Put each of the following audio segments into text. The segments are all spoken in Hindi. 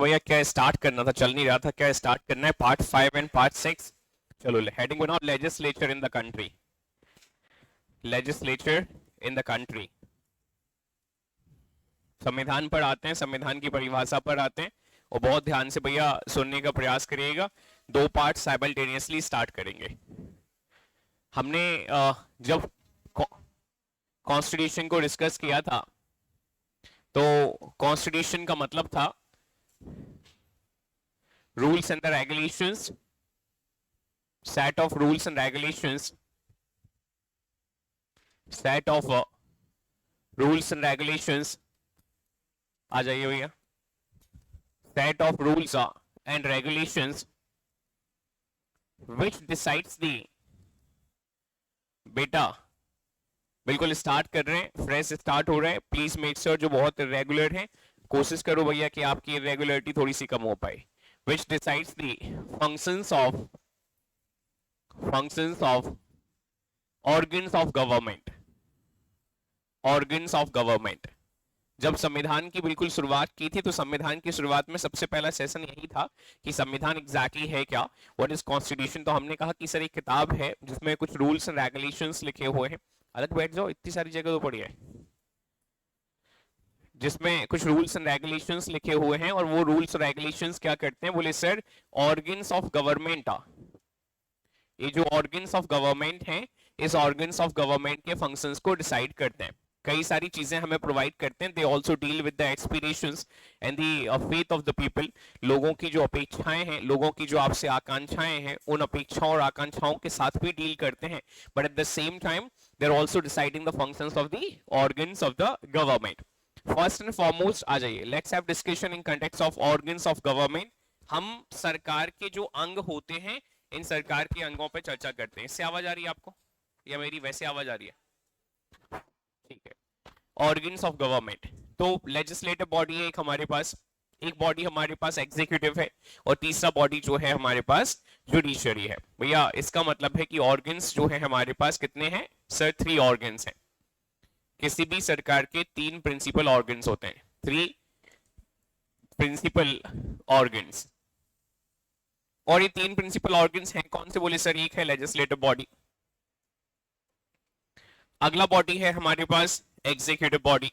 भैया क्या स्टार्ट करना था, चल नहीं रहा था, क्या स्टार्ट करना है? Part 5 and part 6। चलो हेडिंग बनाओ, legislature in the country. Legislature in the country. संविधान पर आते हैं, संविधान की परिभाषा पर आते हैं, और बहुत ध्यान से भैया सुनने का प्रयास करिएगा। दो पार्ट साइमल्टेनियसली स्टार्ट करेंगे। हमने जब कॉन्स्टिट्यूशन को डिस्कस किया था, तो कॉन्स्टिट्यूशन का मतलब था rules and the regulations, set of rules and regulations, set of rules and regulations, आ जाइए भैया, set of rules and regulations which decides the, बेटा बिल्कुल स्टार्ट कर रहे हैं, फ्रेश स्टार्ट हो रहा है, प्लीज मेक श्योर जो बहुत रेगुलर है कोशिश करो भैया कि आपकी इरेगुलरिटी थोड़ी सी कम हो पाए। which decides the functions of organs of government, organs of government। जब संविधान की बिल्कुल शुरुआत की थी, तो संविधान की शुरुआत में सबसे पहला सेशन यही था कि संविधान एग्जैक्टली है क्या, व्हाट इज कॉन्स्टिट्यूशन। तो हमने कहा कि सर एक किताब है जिसमें कुछ रूल्स एंड रेगुलेशंस लिखे हुए हैं। अलग बैठ जाओ, इतनी सारी जगह तो पड़ी है, जिसमें कुछ रूल्स एंड रेगुलेशंस लिखे हुए हैं, और वो रूल्स रेगुलेशंस क्या करते हैं? बोले सर ऑर्गन्स ऑफ गवर्नमेंट, ये जो ऑर्गन्स ऑफ गवर्नमेंट हैं, इस ऑर्गन्स ऑफ गवर्नमेंट के फंक्शंस को डिसाइड करते हैं, कई सारी चीजें हमें प्रोवाइड करते हैं। They also deal with the aspirations and the faith of the people. लोगों की जो अपेक्षाएं हैं, लोगों की जो आपसे आकांक्षाएं हैं, उन अपेक्षाओं और आकांक्षाओं के साथ भी डील करते हैं, but at the same time they are also deciding the functions of the organs of the government. First and foremost आ जाइए, let's have discussion in context of organs of government. हम सरकार के जो अंग होते हैं, इन सरकार के अंगों पे चर्चा करते हैं। इससे आवाज आ रही है आपको, या मेरी वैसे आवाज आ रही है? ठीक है। ऑर्गन्स ऑफ गवर्नमेंट, तो लेजिस्लेटिव बॉडी है एक हमारे पास, एक बॉडी हमारे पास एग्जीक्यूटिव है, और तीसरा बॉडी जो है हमारे पास जुडिशरी है। भैया इसका मतलब है कि ऑर्गन्स जो है हमारे पास कितने हैं सर? 3 ऑर्गन्स हैं। किसी भी सरकार के 3 प्रिंसिपल ऑर्गन्स होते हैं, 3 प्रिंसिपल ऑर्गन्स। और ये 3 प्रिंसिपल ऑर्गन्स हैं कौन से? बोले सर एक है लेजिस्लेटिव बॉडी, अगला बॉडी है हमारे पास एग्जीक्यूटिव बॉडी,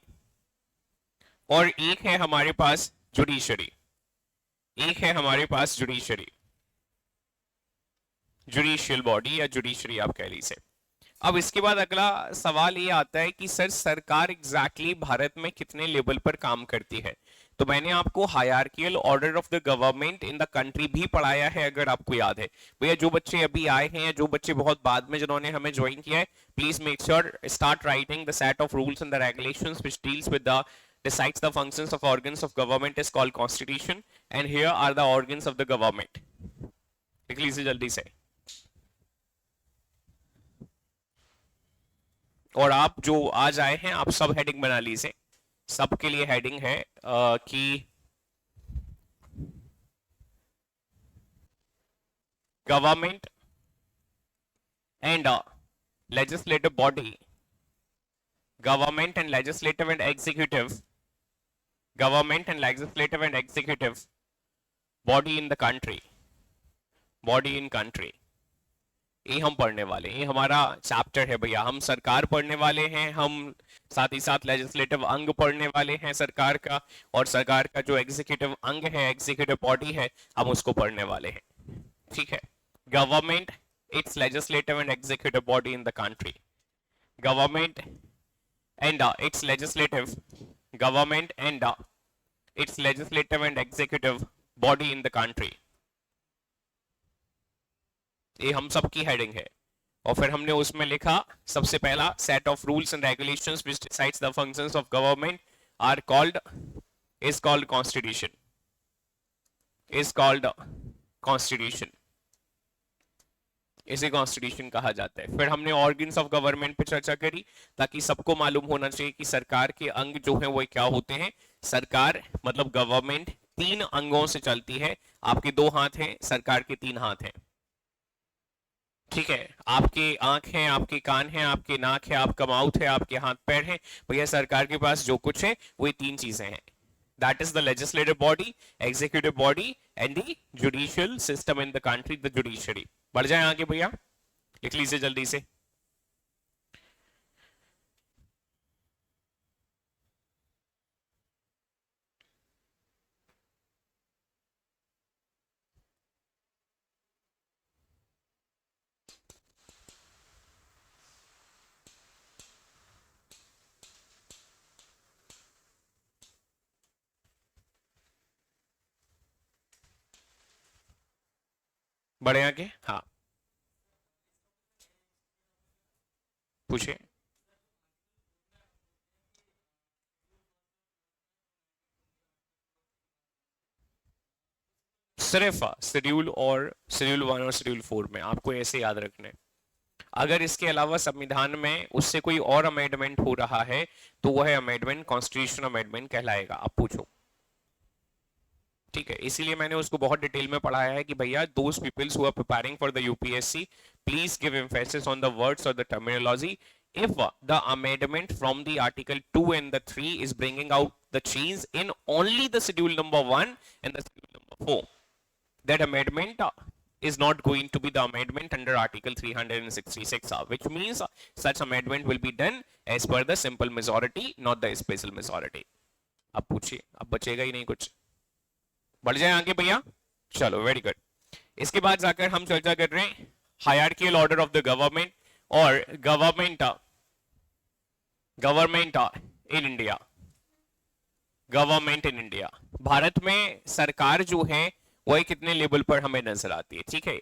और एक है हमारे पास जुडिशरी, एक है हमारे पास जुडिशरी, जुडिशियल बॉडी या जुडिशरी आप कह लीजिए। अब इसके बाद अगला सवाल ये आता है कि सर सरकार एग्जैक्टली भारत में कितने लेवल पर काम करती है? तो मैंने आपको hierarchical order of the government in the country भी पढ़ाया है, अगर आपको याद है। भैया जो बच्चे अभी आए हैं या जो बच्चे बहुत बाद में जिन्होंने हमें ज्वाइन किया है, please make sure start writing the set of rules and the regulations which deals with the decides the functions of organs of government is called constitution, and here are the organs of the government। लिख लीजिए जल्दी से। और आप जो आज आए हैं आप सब हेडिंग बना लीजिए, सबके लिए हेडिंग है कि government and legislative body, government and legislative and executive, government and legislative and executive body in the country, body in country, ये हम पढ़ने वाले हैं। ये हमारा चैप्टर है भैया। हम सरकार पढ़ने वाले हैं, हम साथ ही साथ लेजिस्लेटिव अंग पढ़ने वाले हैं सरकार का, और सरकार का जो एग्जीक्यूटिव अंग है, एग्जीक्यूटिव बॉडी है, हम उसको पढ़ने वाले हैं। ठीक है। Government, it's legislative and executive body in the country, government and it's legislative, government and it's legislative and executive body in the country, ये हम सब की हेडिंग है। और फिर हमने उसमें लिखा सबसे पहला set of rules and regulations which decides the functions of government are called, is called constitution, is called constitution, इसे कॉन्स्टिट्यूशन कहा जाता है। फिर हमने ऑर्गन्स ऑफ गवर्नमेंट पे चर्चा करी, ताकि सबको मालूम होना चाहिए कि सरकार के अंग जो हैं वो क्या होते हैं। सरकार मतलब गवर्नमेंट 3 अंगों से चलती है। आपके 2 हाथ हैं, सरकार के 3 हाथ हैं। ठीक है, आपके आंख हैं, आपके कान हैं, आपके नाक है, आपका माउथ है, आपके हाथ पैर हैं। भैया सरकार के पास जो कुछ है वो 3 चीजें हैं। That is the legislative body, executive body and the judicial system in the country, the judiciary. बढ़ जाए आगे भैया, लिख लीजिए जल्दी से. बढ़े आगे. हाँ पूछे. सिर्फ शेड्यूल और शेड्यूल 1 और शेड्यूल 4 में आपको ऐसे याद रखने. अगर इसके अलावा संविधान में उससे कोई और अमेंडमेंट हो रहा है तो वह अमेंडमेंट कॉन्स्टिट्यूशन अमेंडमेंट कहलाएगा. आप पूछो. ठीक है, इसीलिए मैंने उसको बहुत डिटेल में पढ़ाया है कि भैया those peoples who are preparing for the UPSC please give emphasis on the words और the terminology. if the amendment from the article 2 and the 3 is bringing out the change in only the schedule number 1 and the schedule number 4, that amendment is not going to be the amendment under article 366, which means such amendment will be done as per the simple majority, not the special majority. अब पूछिए, अब बचेगा ही नहीं कुछ. बढ़ जाए आगे भैया. चलो वेरी गुड. इसके बाद जाकर हम चर्चा कर रहे हैं hierarchical order of the government और government in India. Government in India, Bharat में सरकार जो है वह कितने लेवल पर हमें नजर आती है. ठीक है,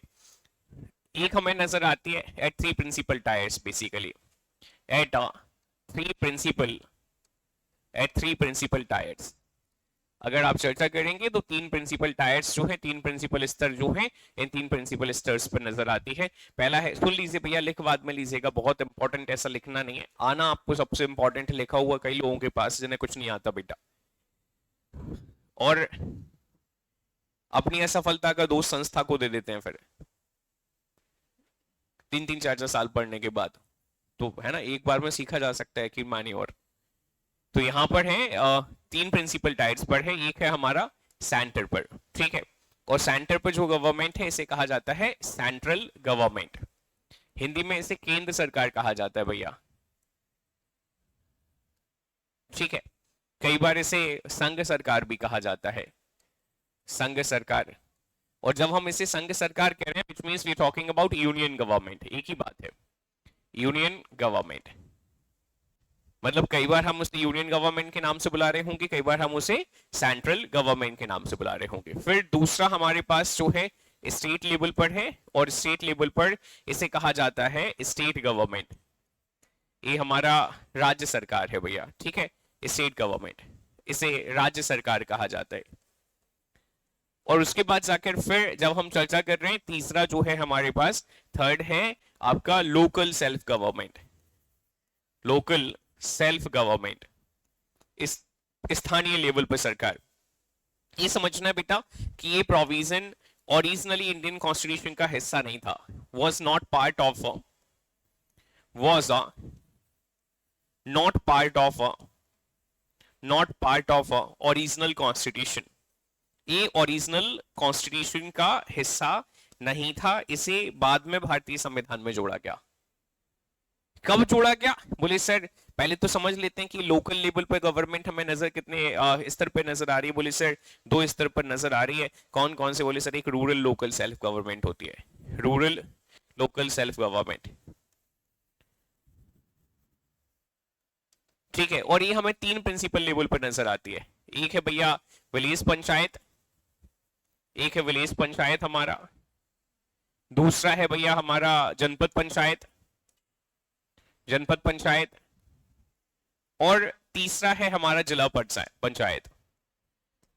एक हमें नजर आती है at 3 principal tiers, basically at 3 principal tiers. अगर आप चर्चा करेंगे तो 3 प्रिंसिपल टायर्स जो है, 3 प्रिंसिपल स्तर जो है, इन 3 प्रिंसिपल स्टर्स पर नजर आती है. पहला है, सुन लीजिए भैया, लिख बाद में लीजिएगा, बहुत इंपॉर्टेंट, ऐसा लिखना नहीं है. आना आपको सबसे इंपॉर्टेंट लिखा हुआ कई लोगों के पास जिन्हें कुछ नहीं आता बेटा, और अपनी असफलता का दोष संस्था को दे देते हैं फिर 3-3, 4-4 साल पढ़ने के बाद. तो है ना, एक बार में सीखा जा सकता है कि मानी. और तो यहां पर है 3 प्रिंसिपल टायर्स पर है. एक है हमारा सेंटर पर. ठीक है, और सेंटर पर जो गवर्नमेंट है इसे कहा जाता है सेंट्रल गवर्नमेंट. हिंदी में इसे केंद्र सरकार कहा जाता है भैया. ठीक है, कई बार इसे संघ सरकार भी कहा जाता है, संघ सरकार. और जब हम इसे संघ सरकार कह रहे हैं, which means we are talking about union government, एक ही बात है, यूनियन गवर्नमेंट. मतलब कई बार हम उसे यूनियन गवर्नमेंट के नाम से बुला रहे होंगे, कई बार हम उसे सेंट्रल गवर्नमेंट के नाम से बुला रहे होंगे. फिर दूसरा हमारे पास जो है स्टेट लेवल पर है, और स्टेट लेवल पर इसे कहा जाता है स्टेट गवर्नमेंट. ये हमारा राज्य सरकार है भैया. ठीक है, स्टेट गवर्नमेंट, इसे राज्य सरकार कहा जाता है. और उसके बाद जाकर फिर जब हम चर्चा कर रहे हैं, तीसरा जो है हमारे पास, थर्ड है आपका local self government. Local self government, इस स्थानीय लेवल पर सरकार. ये समझना है बेटा कि ये प्रोविजन ओरिजिनली इंडियन कॉन्स्टिट्यूशन का हिस्सा नहीं था, was not part of original constitution. ये ओरिजिनल कॉन्स्टिट्यूशन का हिस्सा नहीं था, इसे बाद में भारतीय संविधान में जोड़ा गया. कब जोड़ा गया? बोले सर पहले तो समझ लेते हैं कि लोकल लेवल पर गवर्नमेंट हमें नजर कितने स्तर पे नजर आ रही है. बोले सर 2 स्तर पर नजर आ रही है. कौन कौन से? बोले सर एक रूरल लोकल सेल्फ गवर्नमेंट होती है, रूरल लोकल सेल्फ गवर्नमेंट. ठीक है, और ये हमें 3 प्रिंसिपल लेवल पर नजर आती है. एक है भैया विलेज पंचायत, एक है विलेज पंचायत हमारा, दूसरा है भैया हमारा जनपद पंचायत, जनपद पंचायत, और तीसरा है हमारा जिला पंचायत,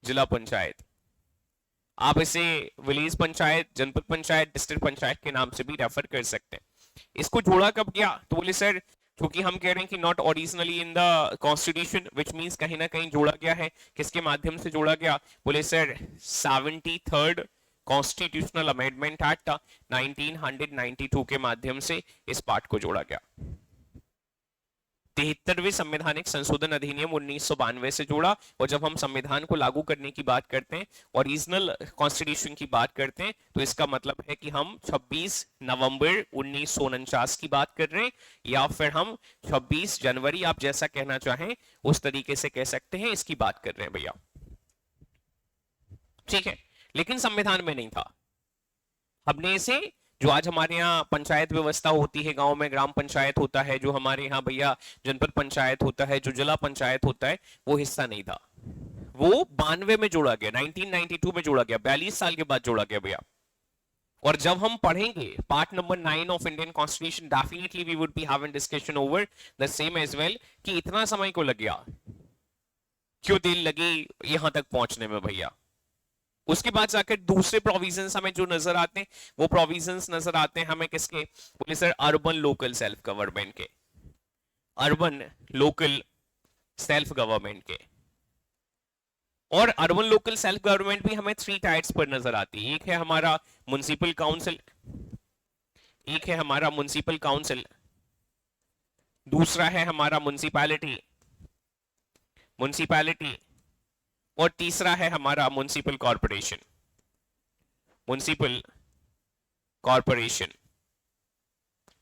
जिला पंचायत. आप इसे विलेज पंचायत, जनपद पंचायत, डिस्ट्रिक्ट पंचायत के नाम से भी रेफर कर सकते हैं. इसको जोड़ा कब गया? तो बोले सर क्योंकि हम कह रहे हैं कि not originally in the constitution, which means कहीं ना कहीं जोड़ा गया है. किसके माध्यम से जोड़ा गया? बोले sir 73rd constitutional amendment act 1992 के माध्यम से इस पार्ट को जोड़ा गया. 73वें संवैधानिक संशोधन अधिनियम 1992 से जोड़ा। और जब हम संविधान को लागू करने की बात करते हैं, ओरिजिनल कॉन्स्टिट्यूशन की बात करते हैं, तो इसका मतलब है कि हम 26 नवंबर 1949 की बात कर रहे हैं, या फिर हम 26 जनवरी, आप जैसा कहना चाहें उस तरीके से कह सकते हैं, इसकी बात कर रहे हैं भैया। ठीक है, लेकिन संविधान में नहीं था। हमने इसे, जो आज हमारे यहाँ पंचायत व्यवस्था होती है, गांव में ग्राम पंचायत होता है, जो हमारे यहाँ भैया जनपद पंचायत होता है, जो जिला पंचायत होता है, वो हिस्सा नहीं था। वो 92 में जोड़ा गया, 1992 में जोड़ा गया, 42 साल के बाद जोड़ा गया भैया। और जब हम पढ़ेंगे part number 9 of Indian constitution, definitely we would be having discussion over the same as well, कि इतना समय को लग गया, क्यों देर लगी यहां तक पहुंचने में भैया। उसके बाद जाकर दूसरे प्रोविजंस हमें जो नजर आते हैं, वो प्रोविजंस नजर आते हैं हमें किसके, बोले sir urban local self government के, अर्बन लोकल सेल्फ गवर्नमेंट के। और अर्बन लोकल सेल्फ गवर्नमेंट भी हमें 3 टाइप्स पर नजर आती है। एक है हमारा म्युनिसिपल काउंसिल, एक है हमारा म्युनिसिपल काउंसिल, दूसरा है हमारा म्युनिसिपैलिटी, और तीसरा है हमारा म्युनिसिपल कॉर्पोरेशन, म्युनिसिपल कॉर्पोरेशन।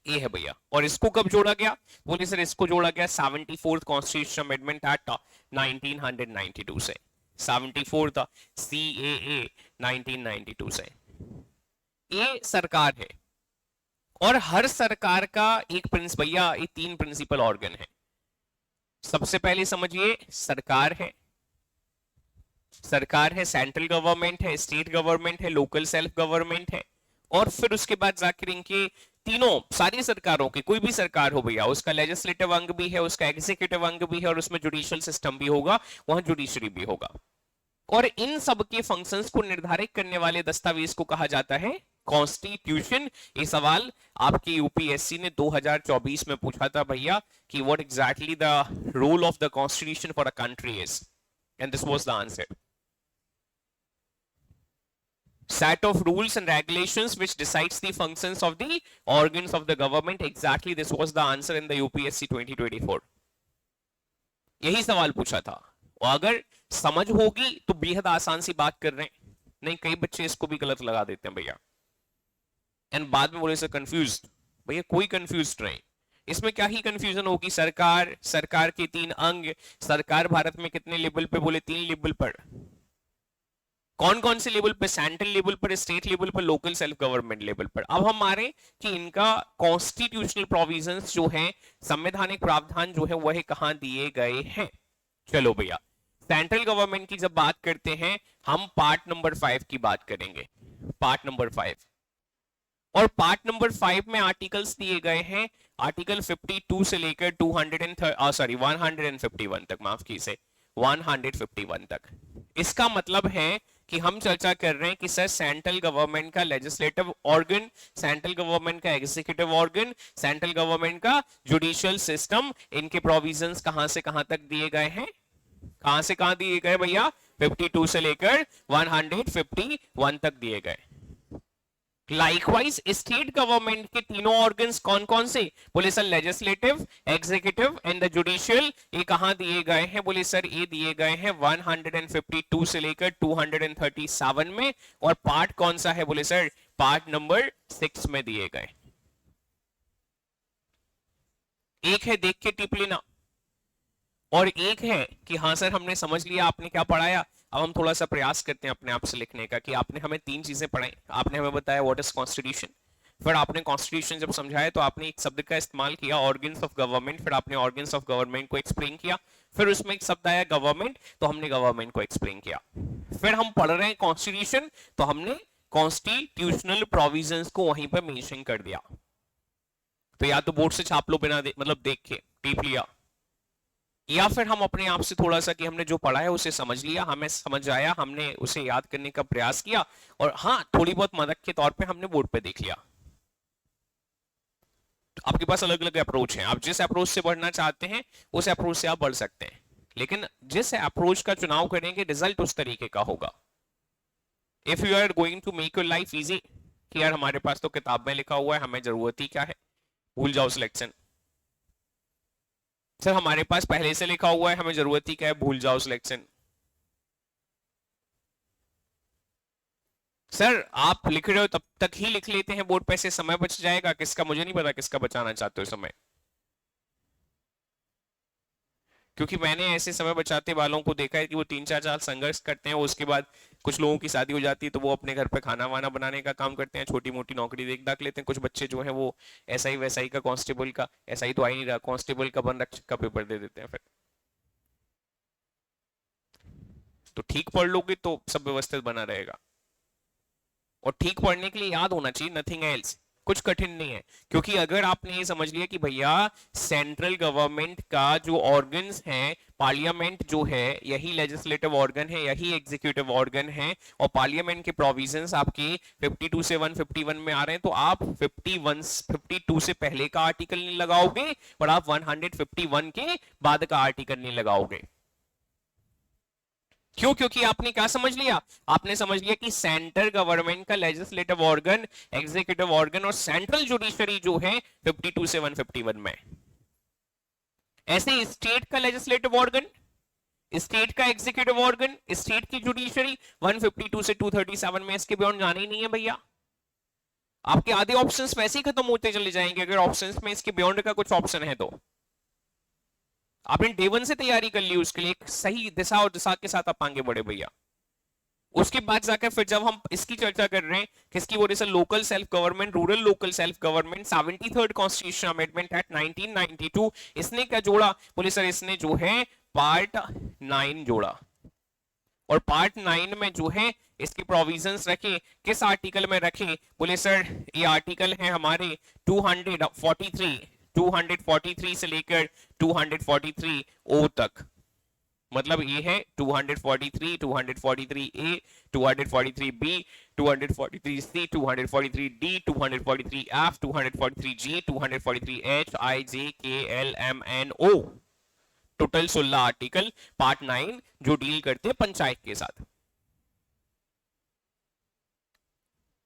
ये है भैया। और इसको कब जोड़ा गया, बोले सर इसको जोड़ा गया 74th कॉन्स्टिट्यूशन अमेंडमेंट एक्ट 1992 से, 74th CAA 1992 से। ये सरकार है, और हर सरकार का एक प्रिंस भैया, ये 3 प्रिंसिपल ऑर्गन है। सबसे पहले समझिए, सरकार है, सेंट्रल गवर्नमेंट है, स्टेट गवर्नमेंट है, लोकल सेल्फ गवर्नमेंट है। और फिर उसके बाद जाकर इनके तीनों, सारी सरकारों के, कोई भी सरकार हो भैया, उसका लेजिस्लेटिव अंग भी है, उसका एग्जीक्यूटिव अंग भी है, और उसमें जुडिशियल सिस्टम भी होगा, वहां जुडिशरी भी होगा। और इन सब के फंक्शंस को निर्धारित करने वाले दस्तावेज को कहा जाता है कॉन्स्टिट्यूशन। ये सवाल आपके यूपीएससी ने 2024 में पूछा था भैया, कि what exactly the role of the constitution for a country is, and this was the answer. Set of rules and regulations which decides the functions of the organs of the government. Exactly, this was the answer in the UPSC 2024. यही सवाल पूछा था। और अगर समझ होगी तो बेहद आसान सी बात कर रहे हैं, नहीं कई बच्चे इसको भी गलत लगा देते हैं भैया, एंड बाद में बोले सर कंफ्यूज्ड। भैया कोई कंफ्यूज्ड नहीं, इसमें क्या ही कंफ्यूजन होगी। सरकार के 3 अंग, सरकार भारत में कितने लेवल पे, बोले 3 लेवल पर। कौन कौन से लेवल पर, सेंट्रल लेवल पर, स्टेट लेवल पर, लोकल सेल्फ गवर्नमेंट लेवल पर। अब हम मारे कि इनका कॉन्स्टिट्यूशनल प्रोविजंस जो है, संवैधानिक प्रावधान जो है, वह कहां दिए गए हैं। चलो भैया, सेंट्रल गवर्नमेंट की जब बात करते हैं, हम पार्ट नंबर 5 की बात करेंगे, पार्ट नंबर 5। और पार्ट नंबर 5 में आर्टिकल्स दिए गए हैं, आर्टिकल 52 से लेकर 151 तक, माफ कीजिए 151 तक। इसका मतलब है कि हम चर्चा कर रहे हैं कि सर सेंट्रल गवर्नमेंट का लेजिस्लेटिव ऑर्गन, सेंट्रल गवर्नमेंट का एग्जीक्यूटिव ऑर्गन, सेंट्रल गवर्नमेंट का जुडिशियल सिस्टम, इनके प्रोविजंस कहां से कहां तक दिए गए हैं, कहां से कहां दिए गए भैया, 52 से लेकर 151 तक दिए गए। लाइकवाइज स्टेट गवर्नमेंट के तीनों ऑर्गन्स कौन कौन से, बोले sir legislative, executive and the judicial, ये कहां दिए गए हैं, बोले सर ये दिए गए हैं 152 से लेकर 237 में। और पार्ट कौन सा है, बोले सर पार्ट नंबर 6 में दिए गए। एक है देख के टिप लेना, और एक है कि हाँ सर हमने समझ लिया आपने क्या पढ़ाया। अब हम थोड़ा सा प्रयास करते हैं अपने आप से लिखने का, कि आपने हमें 3 चीजें पढ़ाई। आपने हमें बताया व्हाट इज कॉन्स्टिट्यूशन, फिर आपने कॉन्स्टिट्यूशन जब समझाया तो आपने एक शब्द का इस्तेमाल किया ऑर्गन्स ऑफ गवर्नमेंट, फिर आपने ऑर्गन्स ऑफ गवर्नमेंट को एक्सप्लेन किया, फिर उसमें एक शब्द आया गवर्नमेंट, तो हमने गवर्नमेंट को एक्सप्लेन किया। फिर हम पढ़ रहे हैं कॉन्स्टिट्यूशन, तो हमने कॉन्स्टिट्यूशनल प्रोविजंस को वहीं पर मेंशन कर दिया। तो या तो बोर्ड से छाप लो बिना मतलब देख के टिप लिया, या फिर हम अपने आप से थोड़ा सा कि हमने जो पढ़ा है उसे समझ लिया, हमें समझ आया, हमने उसे याद करने का प्रयास किया, और हाँ थोड़ी बहुत मदद के तौर पे हमने बोर्ड पे देख लिया। आपके पास अलग अलग अप्रोच है, आप जिस अप्रोच से बढ़ना चाहते हैं उस अप्रोच से आप बढ़ सकते हैं, लेकिन जिस अप्रोच का चुनाव करेंगे रिजल्ट उस तरीके का होगा। If you are going to make your life easy, कि यार हमारे पास तो किताब में लिखा हुआ है, हमें जरूरत ही क्या है, भूल जाओ सिलेक्शन, सर हमारे पास पहले से लिखा हुआ है, हमें जरूरत ही क्या है, भूल जाओ सिलेक्शन। सर आप लिख रहे हो तब तक ही लिख लेते हैं बोर्ड पे, से समय बच जाएगा, किसका मुझे नहीं पता, किसका बचाना चाहते हो समय। क्योंकि मैंने ऐसे समय बचाते वालों को देखा है कि वो 3-4 साल संघर्ष करते हैं, उसके बाद कुछ लोगों की शादी हो जाती है तो वो अपने घर पे खाना वाना बनाने का काम करते हैं, छोटी मोटी नौकरी देख दाख लेते हैं। कुछ बच्चे जो है वो ऐसा ही वैसा ही का, कांस्टेबल का, ऐसा ही तो आ ही नहीं रहा, कांस्टेबल का वन रक्षक का पेपर दे देते हैं फिर। तो ठीक पढ़ लोगे तो सब व्यवस्थित बना रहेगा। और ठीक पढ़ने के लिए याद होना चाहिए, नथिंग एल्स, कुछ कठिन नहीं है। क्योंकि अगर आपने ये समझ लिया कि भैया सेंट्रल गवर्नमेंट का जो ऑर्गन्स हैं, पार्लियामेंट जो है यही लेजिस्लेटिव ऑर्गन है, यही एग्जीक्यूटिव ऑर्गन है, और पार्लियामेंट के प्रोविजंस आपके 52 से 151 में आ रहे हैं, तो आप 51 52 से पहले का आर्टिकल नहीं लगाओगे और आप 151 के बाद का आर्टिकल नहीं लगाओगे। क्यों? क्योंकि आपने क्या समझ लिया, आपने समझ लिया कि सेंट्रल गवर्नमेंट का लेजिस्लेटिव ऑर्गन, एग्जीक्यूटिव ऑर्गन और सेंट्रल जुडिशरी जो है 52 से 151 में। ऐसे स्टेट का लेजिस्लेटिव ऑर्गन, स्टेट का एग्जीक्यूटिव ऑर्गन, स्टेट की जुडिशरी 152 से 237 में, इसके बियॉन्ड जाने ही नहीं है भैया। आपके आधे ऑप्शंस वैसे ही खत्म होते चले जाएंगे अगर ऑप्शंस में इसके बियॉन्ड का कुछ ऑप्शन है तो। आपने डे वन से तैयारी कर ली उसके लिए, एक सही दिशा और दिशा के साथ आप आगे बढ़े भैया। उसके बाद जाकर फिर जब हम इसकी चर्चा कर रहे हैं, किसकी वजह से, local self government, rural local self government, 73rd constitution amendment act 1992, इसने क्या जोड़ा? बोले सर इसने जो है पार्ट 9 जोड़ा। और पार्ट 9 में जो है इसके प्रोविजंस रखे, किस आर्टिकल में रखे? बोले सर ये आर्टिकल है हमारे 243, 243 से लेकर 243 ओ तक। मतलब ये है 243, 243 ए, 243 बी, 243 सी, 243 डी, 243 एफ, 243 जी, 243 एच, आई, जे, के, एल, एम, एन, ओ। टोटल 16 आर्टिकल पार्ट 9 जो डील करते हैं पंचायत के साथ।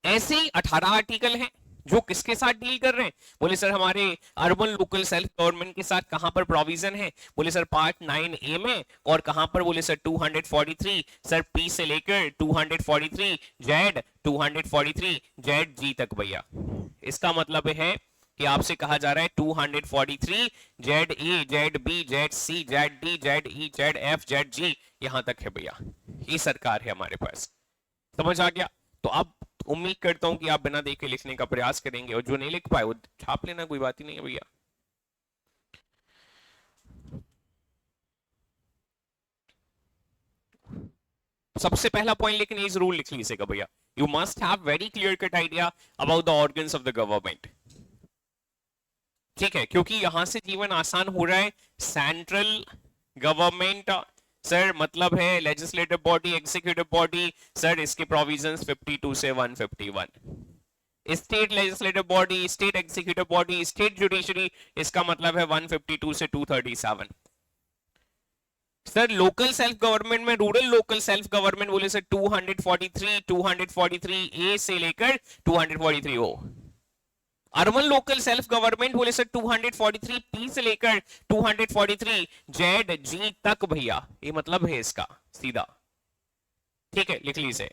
ऐसे ही 18 आर्टिकल हैं जो किसके साथ डील कर रहे हैं? बोले सर हमारे अर्बन लोकल सेल्फ गवर्नमेंट के साथ। कहां पर प्रोविजन है? बोले सर पार्ट 9 ए में। और कहां पर? बोले सर 243 सर पी से लेकर 243 जेड, 243 जेड जी तक भैया। इसका मतलब है कि आपसे कहा जा रहा है 243 Z A, Z B, Z C, Z D, Z E, Z F, Z G, यहां तक है भैया। ये सरकार है हमारे पास। समझ आ गया? तो अब उम्मीद करता हूं कि आप बिना देखे लिखने का प्रयास करेंगे, और जो नहीं लिख पाए वो छाप लेना, कोई बात ही नहीं है भैया। सबसे पहला पॉइंट लेकिन ये जरूर लिख लीजिएगा भैया, you must have very clear cut idea about the organs of the government. ठीक है? क्योंकि यहां से जीवन आसान हो रहा है। सेंट्रल गवर्नमेंट सर मतलब है legislative body, executive body, sir इसके प्रोविजंस 52 से 151। State legislative body, state executive body, state judiciary, इसका मतलब है 152 से 237। सर लोकल सेल्फ गवर्नमेंट में, रूरल लोकल सेल्फ गवर्नमेंट बोले सर 243, 243 ए से लेकर 243 ओ। अर्बन लोकल सेल्फ गवर्नमेंट बोले सर 243 पी से लेकर 243 जेड जी तक भैया। ये मतलब है इसका सीधा। ठीक है, लिख लीजिए।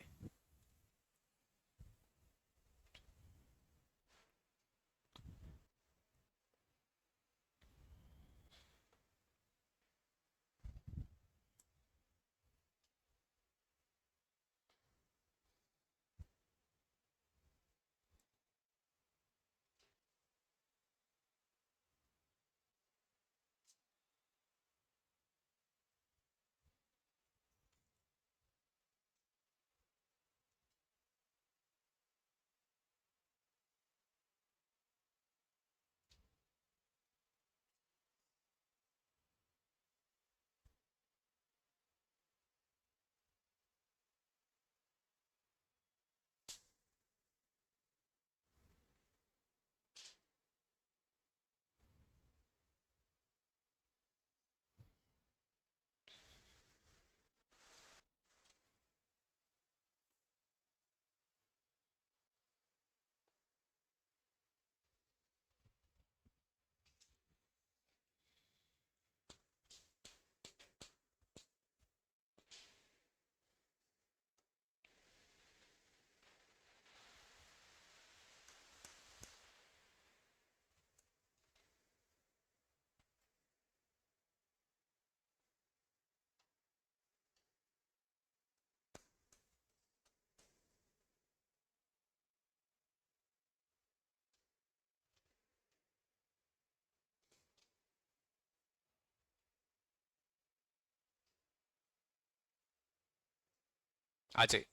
आ जाए।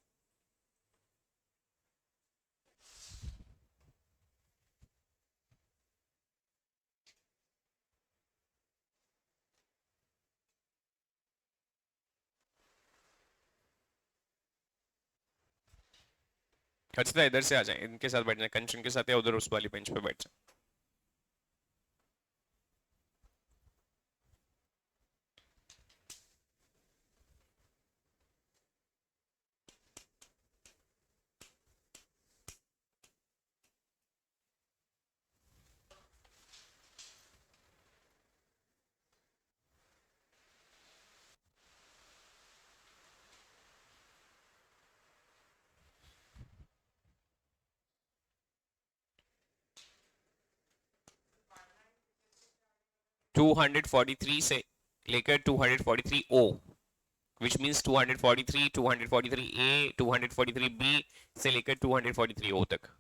अच्छा इधर से आ जाए, इनके साथ बैठ जाए, कंचन के साथ, या उधर उस वाली बेंच पे बैठ जाए। 243 से लेकर 243 ओ, which means 243, 243 ए, 243 बी से लेकर 243 ओ तक।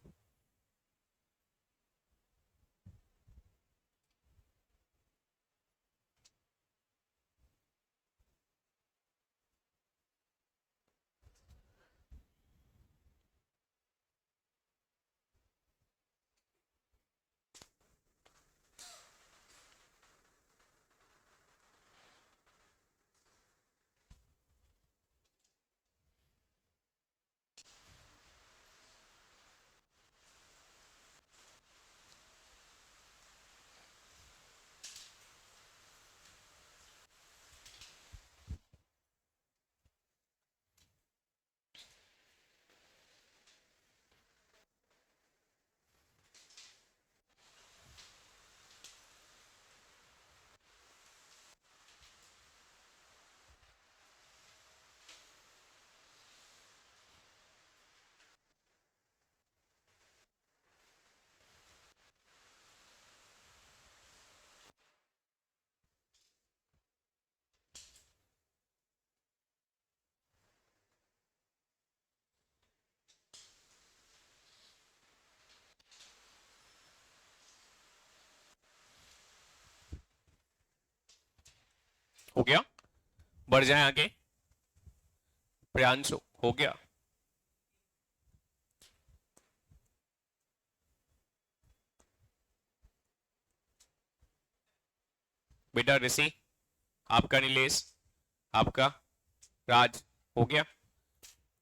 हो गया, बढ़ जाए आगे। प्रियांशु हो गया। बेटा ऋषि, आपका नीलेश, आपका राज, हो गया।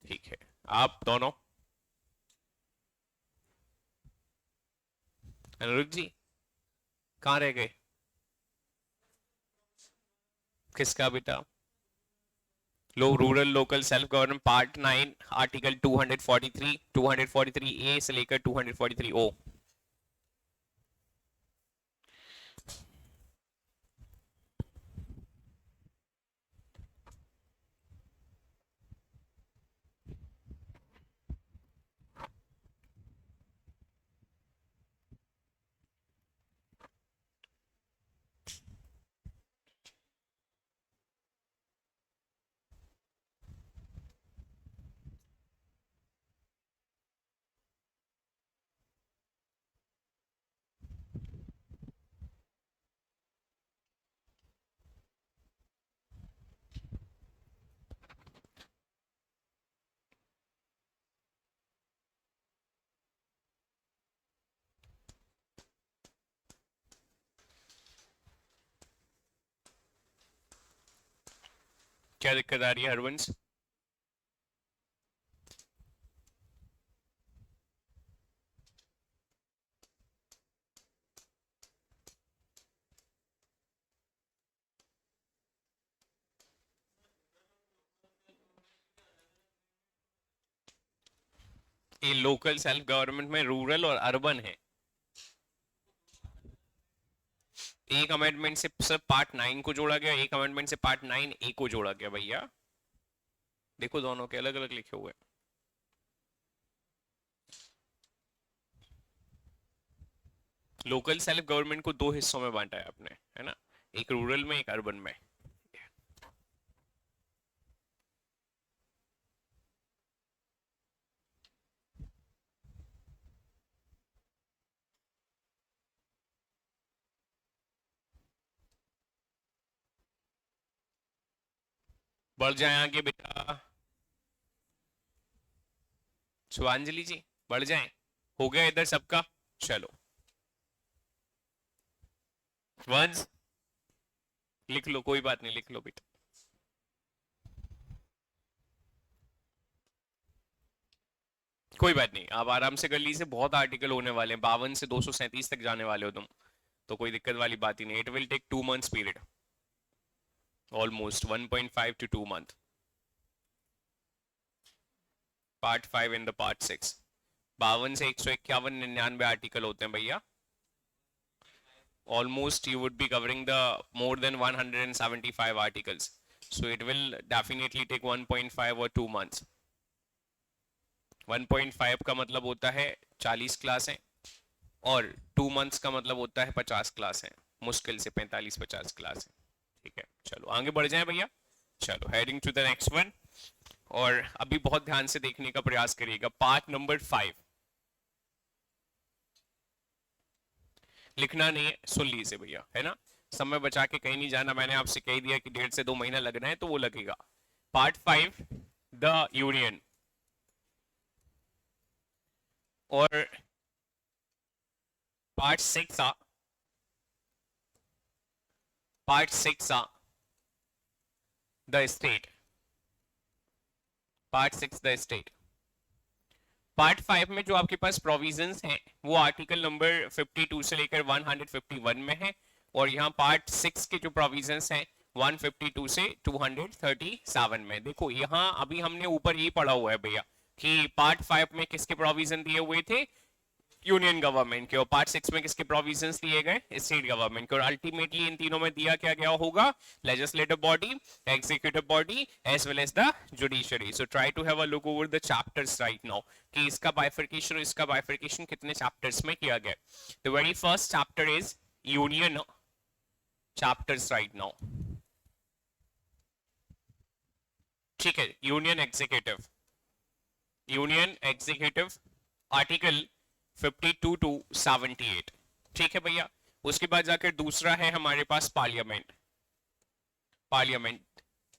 ठीक है, आप दोनों। अनुरुद्ध जी कहाँ रह गए? किसका बेटा? Rural local self government part 9 article 243, 243 ए से लेकर 243 ओ। क्या दिक्कत आ रही है हरवंश? ये लोकल सेल्फ गवर्नमेंट में रूरल और अर्बन है। एक अमेंडमेंट से सिर्फ पार्ट 9 को जोड़ा गया, एक अमेंडमेंट से पार्ट 9 ए को जोड़ा गया भैया। देखो दोनों के अलग अलग लिखे हुए। लोकल सेल्फ गवर्नमेंट को दो हिस्सों में बांटा है आपने, है ना? एक रूरल में, एक अर्बन में। बढ़ जाए आगे बेटा। शुभांजलि जी बढ़ जाएं, हो गया इधर सबका, चलो वंस लिख लो, कोई बात नहीं, लिख लो बेटा। कोई बात नहीं, आप आराम से कर लीजिए, बहुत आर्टिकल होने वाले हैं, 52 से 237 तक जाने वाले हो तुम, तो कोई दिक्कत वाली बात ही नहीं। It will take 2 months period, almost 1.5 to 2 month, part 5 in the part 6। 52 से 151 99 आर्टिकल होते हैं भैया, almost you would be covering the more than 175 articles, so it will definitely take 1.5 or 2 months। 1.5 का मतलब होता है 40 क्लास है, और 2 months का मतलब होता है 50 क्लास है, मुश्किल से 45-50 क्लास है। ठीक है, चलो आगे बढ़ जाएं भैया, चलो heading to the next one. और अभी बहुत ध्यान से देखने का प्रयास करिएगा, पार्ट नंबर 5 लिखना नहीं है, सुन लीजिए भैया, है ना, समय बचा के कहीं नहीं जाना, मैंने आपसे कह दिया कि 1.5 से 2 महीना लगना है तो वो लगेगा। पार्ट 5 द यूनियन, और part 6 the state, part 6 the state. Part 5 में जो आपके पास प्रोविजंस हैं वो आर्टिकल नंबर 52 से लेकर 151 में है, और यहाँ पार्ट 6 के जो प्रोविजंस हैं 152 से 237 में। देखो यहाँ अभी हमने ऊपर ये पढ़ा हुआ है भैया कि पार्ट 5 में किसके प्रोविजन दिए हुए थे, यूनियन गवर्नमेंट के, और पार्ट 6 में किसके प्रोविजंस दिए गए, स्टेट गवर्नमेंट के, और अल्टीमेटली इन तीनों में दिया क्या गया होगा, legislative body, executive body as well as the judiciary. So try to have a look over the chapters right now कि इसका बाइफरकेशन और इसका बाइफरकेशन कितने चैप्टर्स में किया गया। The very first chapter is union chapters right now, ठीक है, यूनियन एग्जीक्यूटिव आर्टिकल 52 to 78, ठीक है भैया। उसके बाद जाकर दूसरा है हमारे पास पार्लियामेंट।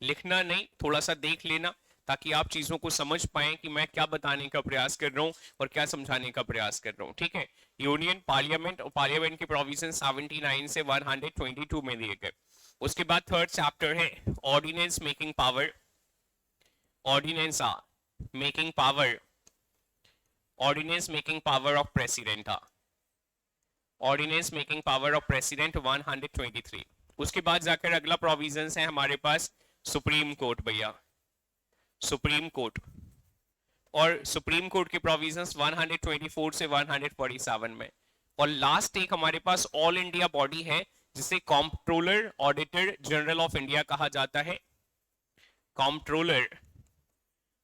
लिखना नहीं, थोड़ा सा देख लेना ताकि आप चीजों को समझ पाएं कि मैं क्या बताने का प्रयास कर रहा हूं और क्या समझाने का प्रयास कर रहा हूं, ठीक है। यूनियन, पार्लियामेंट, और पार्लियामेंट के प्रोविजन 79 से 122 में दिए गए। उसके बाद थर्ड चैप्टर है ordinance making power, ordinance making power of president, ordinance making power of president 123। उसके बाद जाकर अगला प्रोविजंस है हमारे पास सुप्रीम कोर्ट भैया, सुप्रीम कोर्ट, और सुप्रीम कोर्ट के प्रोविजंस 124 से 147 में। और लास्ट एक हमारे पास ऑल इंडिया बॉडी है जिसे comptroller auditor general of India कहा जाता है, comptroller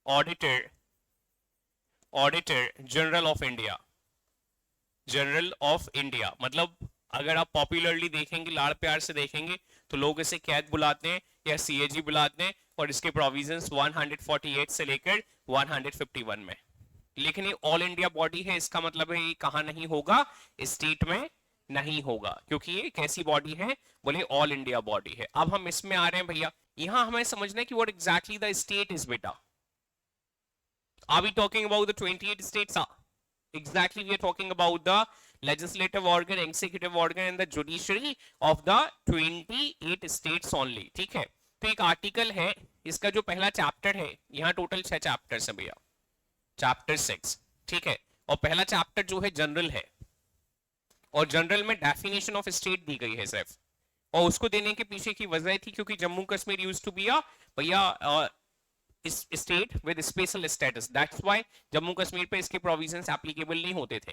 auditor general of India, मतलब अगर आप पॉपुलरली देखेंगे, लाड़ प्यार से देखेंगे, तो लोग इसे कैद बुलाते हैं या सीएजी बुलाते हैं, और इसके प्रोविजंस 148 से लेकर 151 में। लेकिन ये ऑल इंडिया बॉडी है, इसका मतलब है ये कहां नहीं होगा, स्टेट में नहीं होगा, क्योंकि ये कैसी बॉडी है, बोले ऑल इंडिया बॉडी है। अब हम इसमें आ रहे हैं भैया, यहां हमें समझना है कि what exactly the state is बेटा। Are we talking about the 28 states? Exactly, we are talking about the legislative organ, executive organ and the judiciary of the 28 states only, ठीक है। तो एक आर्टिकल है, इसका जो पहला चैप्टर है, यहाँ टोटल 6 चैप्टर्स है भैया, चैप्टर 6, ठीक है। और पहला चैप्टर जो है जनरल है, और जनरल में डेफिनेशन ऑफ स्टेट दी गई है सिर्फ, और उसको देने के पीछे की वजह थी क्योंकि Jammu Kashmir used to be a भैया state with special status, that's why Jammu Kashmir पे इसके प्रोविजंस एप्लीकेबल नहीं होते थे,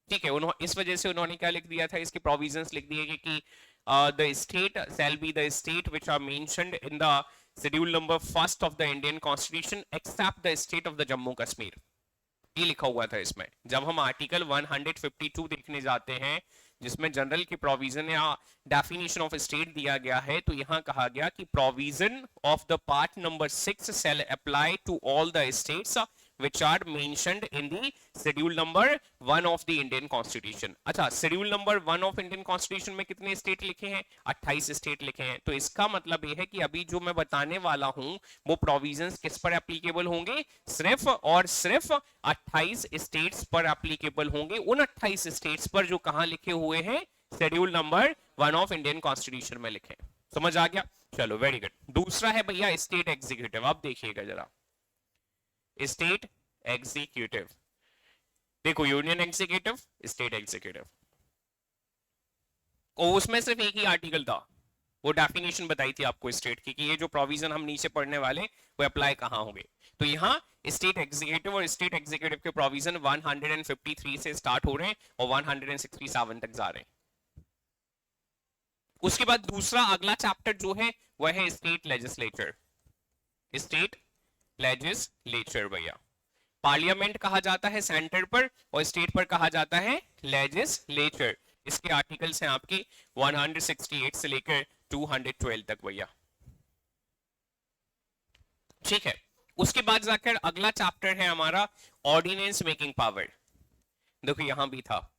ठीक है। उन्होंने इस वजह से उन्होंने क्या लिख दिया था, इसके प्रोविजंस लिख दिए कि the state shall be the state which are mentioned in the schedule number 1 of the Indian constitution except the state of the Jammu Kashmir, ये लिखा हुआ था इसमें। जब हम आर्टिकल 152 देखने जाते हैं जिसमें जनरल की प्रोविजन या डेफिनेशन ऑफ स्टेट दिया गया है, तो यहां कहा गया कि provision of the part number 6 shall apply to all the states which are mentioned in the schedule number 1 of the Indian Constitution. अच्छा, schedule number 1 of Indian Constitution में कितने स्टेट लिखे हैं? 28 स्टेट लिखे हैं। तो इसका मतलब यह है कि अभी जो मैं बताने वाला हूं वो प्रोविजंस किस पर एप्लीकेबल होंगे? सिर्फ और सिर्फ 28 स्टेट्स पर एप्लीकेबल होंगे। उन 28 स्टेट्स पर जो कहां लिखे हुए हैं? Schedule number 1 of Indian constitution में लिखे। समझ आ गया? चलो, वेरी गुड। दूसरा है भैया स्टेट एग्जीक्यूटिव। आप देखिएगा जरा, स्टेट एग्जीक्यूटिव। देखो, यूनियन एग्जीक्यूटिव, स्टेट एग्जीक्यूटिव, और उसमें सिर्फ एक ही आर्टिकल था, वो डेफिनेशन बताई थी आपको स्टेट की कि ये जो प्रोविजन हम नीचे पढ़ने वाले वो अप्लाई कहां होंगे। तो यहां स्टेट एग्जीक्यूटिव और स्टेट एग्जीक्यूटिव के प्रोविजन 153 से स्टार्ट हो रहे हैं और 167 तक जा रहे हैं। उसके बाद दूसरा अगला चैप्टर जो है वह है स्टेट लेजिस्लेचर। स्टेट लेजिस्लेचर भैया, पार्लियामेंट कहा जाता है सेंटर पर और स्टेट पर कहा जाता है लेजिस्लेचर। इसके आर्टिकल्स हैं आपकी 168 से लेकर 212 तक भैया, ठीक है। उसके बाद जाकर अगला चैप्टर है हमारा ऑर्डिनेंस मेकिंग पावर। देखो यहां भी था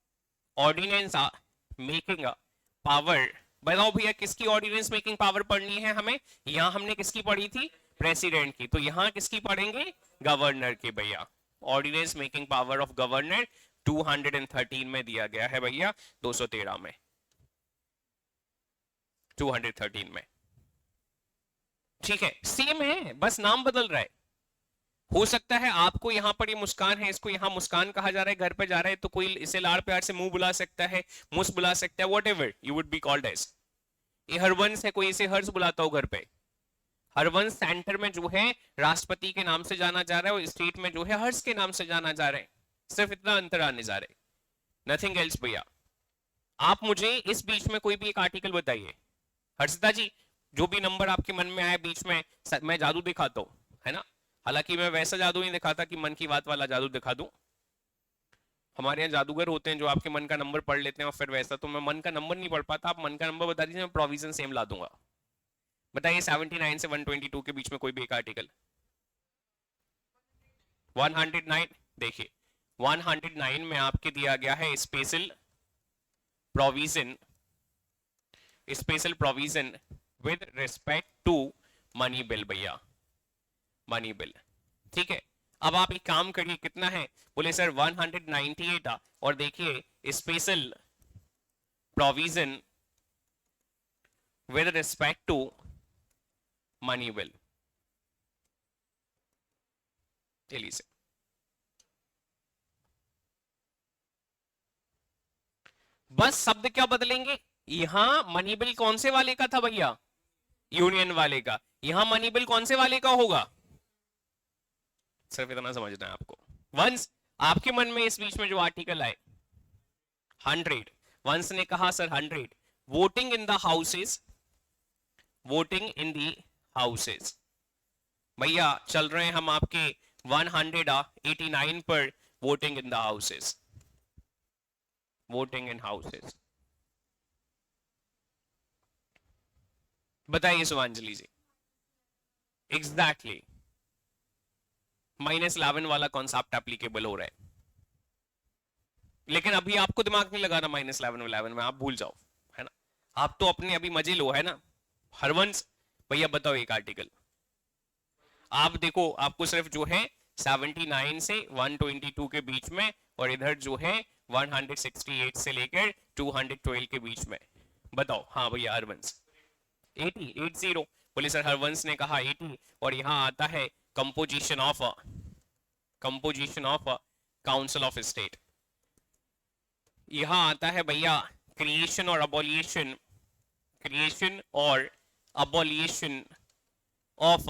ऑर्डिनेंस मेकिंग पावर। बताओ भैया किसकी ऑर्डिनेंस मेकिंग पावर पढ़नी है हमें? यहां हमने किसकी पढ़ी थी? प्रेसिडेंट की। तो यहां किसकी पढ़ेंगे? गवर्नर की भैया। Ordinance making power of governor 213 में दिया गया है भैया, 213 में, 213 में, ठीक है। सेम है, बस नाम बदल रहा है। हो सकता है आपको यहां पर ये मुस्कान है, इसको यहां मुस्कान कहा जा रहा है, घर पे जा रहा है तो कोई इसे लाड़ प्यार से मुंह बुला सकता है, मुस बुला सकता है, whatever you would be called as. ये हरवंश है, कोई इसे हर्ष बुलाता हो घर पे। हरवंश सेंटर में जो है राष्ट्रपति के नाम से जाना जा रहा है और स्टेट में जो है हर्ष के नाम से जाना जा रहा है। सिर्फ इतना अंतर आने जा रहा है, नथिंग एल्स भैया। आप मुझे इस बीच में कोई भी एक आर्टिकल बताइए हर्षिता जी, जो भी नंबर आपके मन में आया बीच में, मैं जादू दिखाता हूं, है ना। हालांकि मैं वैसा जादू नहीं दिखाता कि मन की बात वाला जादू दिखा दूं। हमारे यहाँ जादूगर होते हैं जो आपके मन का नंबर पढ़ लेते हैं और फिर वैसा, तो मैं मन का नंबर नहीं पढ़ पाता। आप मन का नंबर बता दीजिए, मैं प्रोविजन सेम ला दूंगा। बताइए 79 से 122 के बीच में कोई भी एक आर्टिकल। 109, देखिए 109 में आपके दिया गया है special provision, special provision with respect to money bill भैया, मनी बिल, ठीक है। अब आप एक काम करिए, कितना है? बोले सर 198 और देखिए special provision with respect to money bill, चलिए से बस शब्द क्या बदलेंगे। यहां मनी बिल कौन से वाले का था भैया? यूनियन वाले का। यहां मनी बिल कौन से वाले का होगा? सिर्फ इतना समझना है आपको। वंस आपके मन में इस बीच में जो आर्टिकल आए 100, वंस ने कहा sir 100 voting in the houses, voting in the houses. भैया चल रहे हैं हम आपके 189 पर, voting in the houses, voting in houses. बताइए सुभांजलि जी, एग्जैक्टली -11 वाला कॉन्सेप्ट एप्लीकेबल हो रहा है, लेकिन अभी आपको दिमाग नहीं लगाना -11 में, आप भूल जाओ, है ना। आप तो अपने अभी मजे लो, है ना। हरवंश भैया बताओ एक आर्टिकल। आप देखो, आपको सिर्फ जो है 79 से 122 के बीच में और इधर जो है 168 से लेकर 212 के बीच में, बताओ। हाँ भैया हरवंश 80 बोले सर, हरवंश ने कहा 80 और यहां आता है composition of council of state. यहां आता है भैया क्रिएशन और अबॉलिएशन, क्रिएशन और अबॉलिएशन ऑफ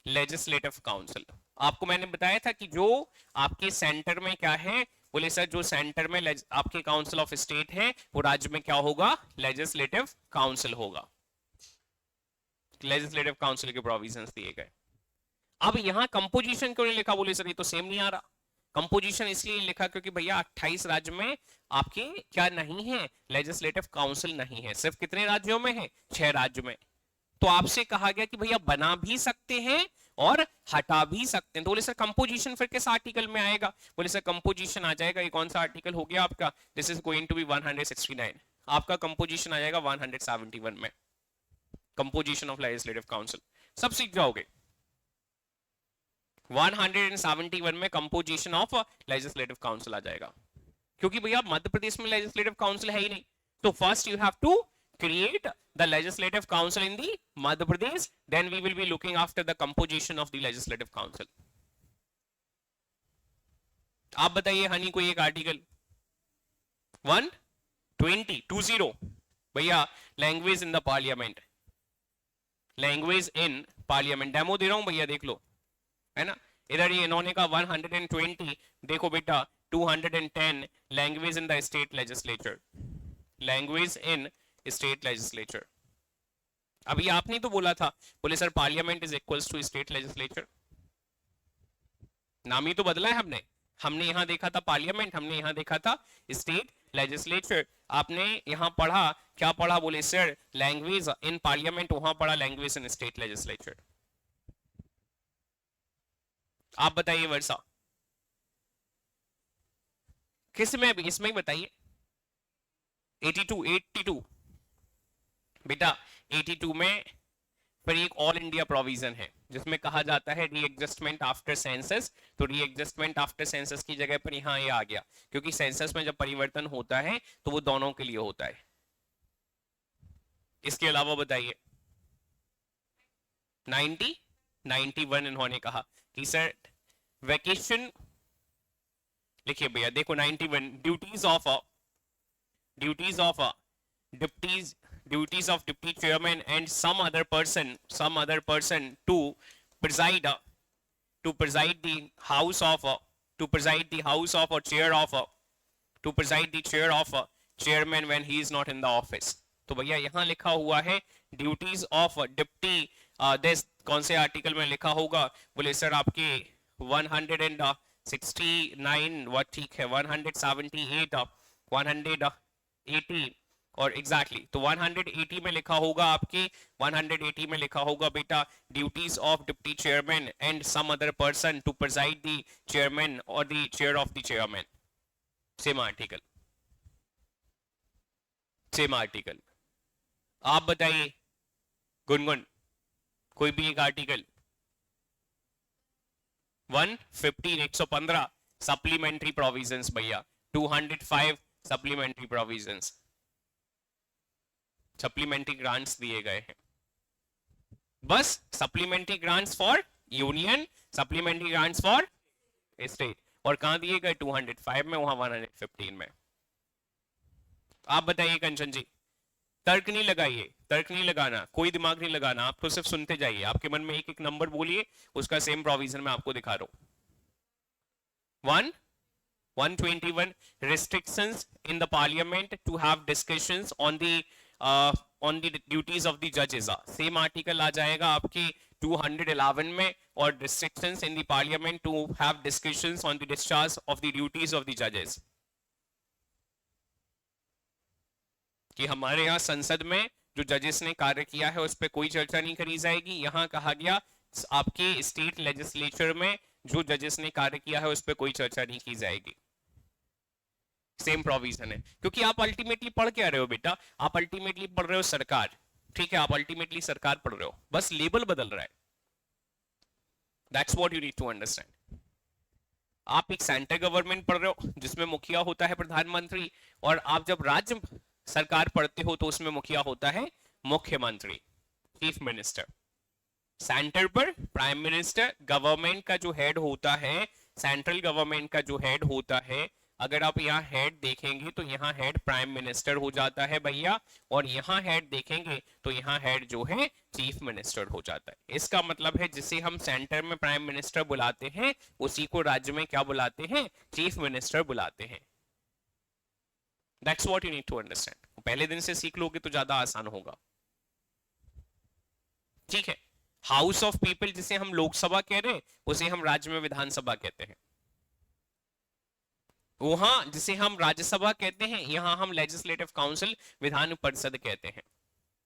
लेजिस्लेटिव काउंसिल। आपको मैंने बताया था कि जो आपके सेंटर में क्या है, बोले सर जो सेंटर में आपके काउंसिल ऑफ स्टेट है वो राज्य में क्या होगा? लेजिस्लेटिव काउंसिल होगा। लेजिस्लेटिव काउंसिल के प्रोविजंस दिए गए। अब यहां कंपोजिशन क्यों नहीं लिखा? बोले सर ये तो सेम नहीं आ रहा। कंपोजिशन इसलिए लिखा क्योंकि भैया 28 राज्य में आपके क्या नहीं है? लेजिस्लेटिव काउंसिल नहीं है। सिर्फ कितने राज्यों में है? 6 राज्यों में। तो आपसे कहा गया कि भैया बना भी सकते हैं और हटा भी सकते हैं। तो बोले सर कंपोजिशन फिर किस आर्टिकल में आएगा? बोले सर कंपोजिशन आ जाएगा, ये कौन सा आर्टिकल हो गया आपका, this is going to be 169, आपका कंपोजिशन आ जाएगा 171 में, कंपोजिशन ऑफ लेजिस्लेटिव काउंसिल। सब सीख जाओगे। 171 में कंपोजिशन ऑफ लेजिस्लेटिव काउंसिल आ जाएगा, क्योंकि भैया मध्य प्रदेश में लेजिस्लेटिव काउंसिल है ही नहीं। तो first you have to create the legislative council in the Madhya Pradesh, then we will be looking after the composition of the legislative council. आप बताइए हनी कोई एक आर्टिकल 120 भैया, language in the parliament, language in parliament demo दे रहा हूं भैया, देख लो, है ना। इधर ये इन्होंने कहा 120, देखो बेटा 210 language in the state legislature, language in state legislature. अभी आपने तो बोला था, बोले sir parliament is equals to state legislature, नाम ही तो बदला है हमने। हमने यहां देखा था पार्लियामेंट, हमने यहां देखा था स्टेट लेजिस्लेचर। आपने यहां पढ़ा, क्या पढ़ा? बोले सर लैंग्वेज इन पार्लियामेंट, वहां पढ़ा लैंग्वेज इन स्टेट लेजिस्लेचर। आप बताइए वर्षा, किस में? अभी इसमें ही बताइए। 82 बेटा, 82 में फिर एक ऑल इंडिया प्रोविजन है जिसमें कहा जाता है रीएडजस्टमेंट आफ्टर सेंसस। तो रीएडजस्टमेंट आफ्टर सेंसस की जगह पर यहां ये आ गया, क्योंकि सेंसस में जब परिवर्तन होता है तो वो दोनों के लिए होता है। इसके अलावा बताइए 91 इन्होंने कहा कि सर वैकेशन, लिखिए भैया, देखो 91 duties of duties of deputy chairman and some other person to preside the house of or preside the chair of chairman when he is not in the office। तो भैया यहां लिखा हुआ है ड्यूटीज ऑफ डिप्टी, दिस कौन से आर्टिकल में लिखा होगा? बोले सर आपके 169, वो ठीक है, 178, 180 और एग्जैक्टली तो 180 में लिखा होगा आपके, 180 में लिखा होगा बेटा duties of deputy chairman and some other person to preside the chairman और the chair of the chairman. Same article, same article. आप बताइए गुनगुन, कोई भी एक आर्टिकल 150, 115 सप्लीमेंट्री प्रोविजंस भैया, 205 सप्लीमेंट्री प्रोविजंस, सप्लीमेंट्री ग्रांट्स दिए गए हैं। बस supplementary grants for union, supplementary grants for state, और कहां दिए गए? 205 में, वहां 115 में। आप बताइए कंचन जी, तर्क नहीं लगाइए, तर्क नहीं लगाना, कोई दिमाग नहीं लगाना, आप तो सिर्फ सुनते जाइए, आपके मन में एक एक नंबर बोलिए, उसका सेम प्रोविजन मैं आपको दिखा रहा हूं। 121 restrictions in the parliament to have discussions on the duties of the judges। Same article आ जाएगा आपके 211 में, और restrictions in the parliament to have discussions on the discharge of the duties of the judges, कि हमारे यहाँ संसद में जो जजेस ने कार्य किया है उस पर कोई चर्चा नहीं करी जाएगी। यहां कहा गया आपके स्टेट लेजिस्लेचर में जो जजेस ने कार्य किया है उस पर कोई चर्चा नहीं की जाएगी। सेम प्रोविजन है, क्योंकि आप अल्टीमेटली पढ़ क्या रहे हो बेटा? आप अल्टीमेटली पढ़ रहे हो सरकार, ठीक है, आप अल्टीमेटली सरकार पढ़ रहे हो, बस लेबल बदल रहा है। That's what you need to understand. आप एक सेंटर गवर्नमेंट पढ़ रहे हो जिसमें मुखिया होता है प्रधानमंत्री, और आप जब राज्य सरकार पढ़ते हो तो उसमें मुखिया होता है मुख्यमंत्री, चीफ मिनिस्टर। सेंटर पर प्राइम मिनिस्टर, गवर्नमेंट का जो हेड होता है, सेंट्रल गवर्नमेंट का जो हेड होता है, अगर आप यहाँ हेड देखेंगे तो यहाँ हेड प्राइम मिनिस्टर हो जाता है भैया, और यहाँ हेड देखेंगे तो यहाँ हेड जो है चीफ मिनिस्टर हो जाता है। इसका मतलब है जिसे हम सेंटर में प्राइम मिनिस्टर बुलाते हैं उसी को राज्य में क्या बुलाते हैं? चीफ मिनिस्टर बुलाते हैं। That's what you need to understand। पहले दिन से सीख लोगे तो ज्यादा आसान होगा, ठीक है। हाउस ऑफ पीपल जिसे हम लोकसभा कह रहे हैं उसे हम राज्य में विधानसभा कहते हैं। वहां जिसे हम राज्यसभा कहते हैं यहां हम लेजिस्लेटिव काउंसिल विधान परिषद कहते हैं।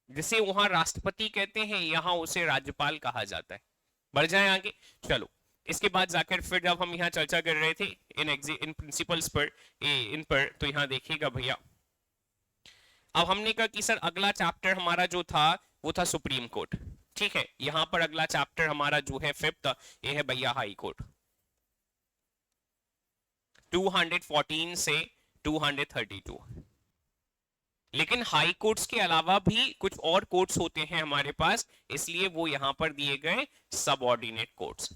जिसे वहां राष्ट्रपति कहते हैं यहां उसे राज्यपाल कहा जाता है। बढ़ जाए आगे। चलो, इसके बाद जाकर फिर जब हम यहाँ चर्चा कर रहे थे इन प्रिंसिपल्स पर, इन पर, तो यहाँ देखिएगा भैया, अब हमने कहा कि सर अगला चैप्टर हमारा जो था वो था सुप्रीम कोर्ट। ठीक है, यहां पर अगला चैप्टर हमारा जो है फिफ्थ, ये है भैया हाई कोर्ट, 214 से 232। लेकिन हाई कोर्ट्स के अलावा भी कुछ और कोर्ट्स होते हैं हमारे पास, इसलिए वो यहां पर दिए गए सबऑर्डिनेट कोर्ट्स,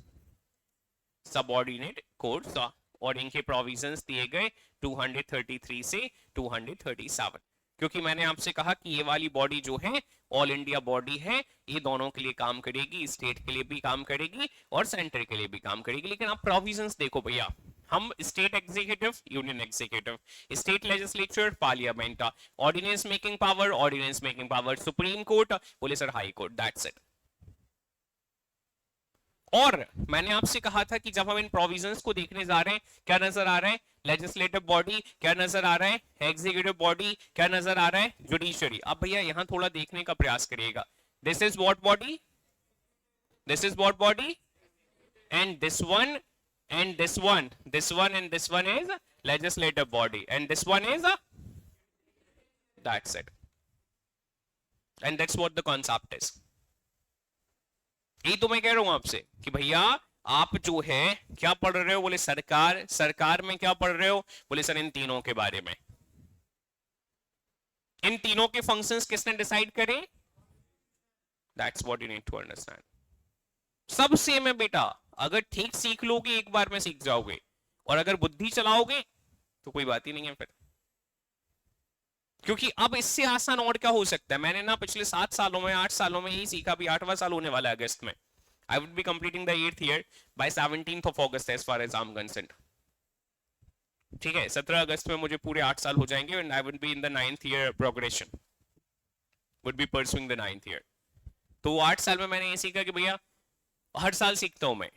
सबऑर्डिनेट कोर्ट्स, और इनके प्रोविजंस दिए गए 233 से 237। क्योंकि मैंने आपसे कहा कि ये वाली बॉडी जो है ऑल इंडिया बॉडी है, ये दोनों के लिए काम करेगी, स्टेट के लिए भी काम करेगी और सेंटर के लिए भी काम करेगी। लेकिन आप प्रोविजंस देखो भैया, हम state executive, union executive, state legislature, parliament, ordinance making power, supreme court, बोले sir high court, that's it. और मैंने आपसे कहा था कि जब हम इन प्रोविजंस को देखने जा रहे हैं, क्या नजर आ रहा है? लेजिस्लेटिव बॉडी, क्या नजर आ रहा है? एग्जीक्यूटिव बॉडी, क्या नजर आ रहा है? जुडिशरी। अब भैया यहां थोड़ा देखने का प्रयास करिएगा, this is what body, this is what body, and this one, and this one and this one is legislative body, and this one is that's it, and that's what the concept is। यही तो मैं कह रहा हूं आपसे कि भैया आप जो है क्या पढ़ रहे हो? बोले सरकार, सरकार में क्या पढ़ रहे हो? बोले सर इन तीनों के बारे में। इन तीनों के फंक्शंस किसने डिसाइड करे? That's what you need to understand. सब सेम है बेटा, अगर ठीक सीख लोगे एक बार में सीख जाओगे, और अगर बुद्धि चलाओगे तो कोई बात ही नहीं है फिर। क्योंकि अब इससे आसान और क्या हो सकता है? मैंने ना पिछले 7 सालों में, 8 सालों में यही सीखा, भी 8वां साल होने वाला है अगस्त में। I would be completing the 8th year by 17th of August as far as I am concerned. ठीक है, 17 अगस्त में मुझे पूरे 8 साल हो जाएंगे, and I would be in the 9th year progression, would be pursuing the 9th year. तो 8 साल में मैंने ये सीखा कि भैया हर साल सीखता हूं मैं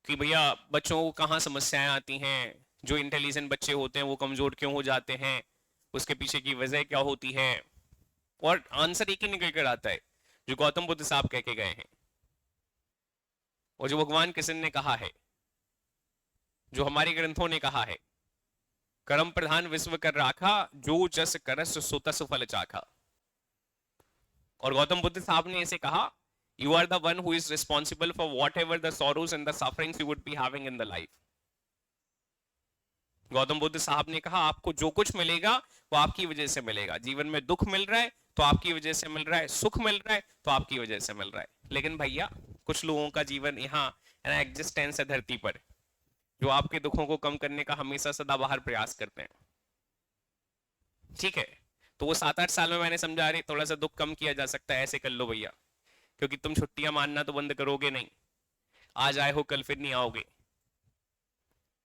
कि भैया बच्चों को कहाँ समस्याएं आती हैं, जो इंटेलिजेंट बच्चे होते हैं वो कमजोर क्यों हो जाते हैं, उसके पीछे की वजह क्या होती है, और आंसर एक ही निकल कर आता है जो गौतम बुद्ध साहब कह के गए हैं, और जो भगवान कृष्ण ने कहा है, जो हमारे ग्रंथों ने कहा है, कर्म प्रधान विश्व कर राखा, जो जस करस सो तस फल चाखा। और गौतम बुद्ध साहब ने ऐसे कहा, you are the one who is responsible for whatever the sorrows and the sufferings you would be having in the life। Gautam Buddha साहब ने कहा आपको जो कुछ मिलेगा वो आपकी वजह से मिलेगा। जीवन में दुख मिल रहा है तो आपकी वजह से मिल रहा है, सुख मिल रहा है तो आपकी वजह से मिल रहा है। लेकिन भैया कुछ लोगों का जीवन यहाँ एग्जिस्टेंस है धरती पर, जो आपके दुखों को कम करने का हमेशा सदाबहार प्रयास करते हैं। ठीक है, तो वो 7-8 साल में मैंने समझा रही थोड़ा सा दुख कम किया जा सकता है, ऐसे कर लो भैया, क्योंकि तुम छुट्टियां मानना तो बंद करोगे नहीं। आज आए हो कल फिर नहीं आओगे,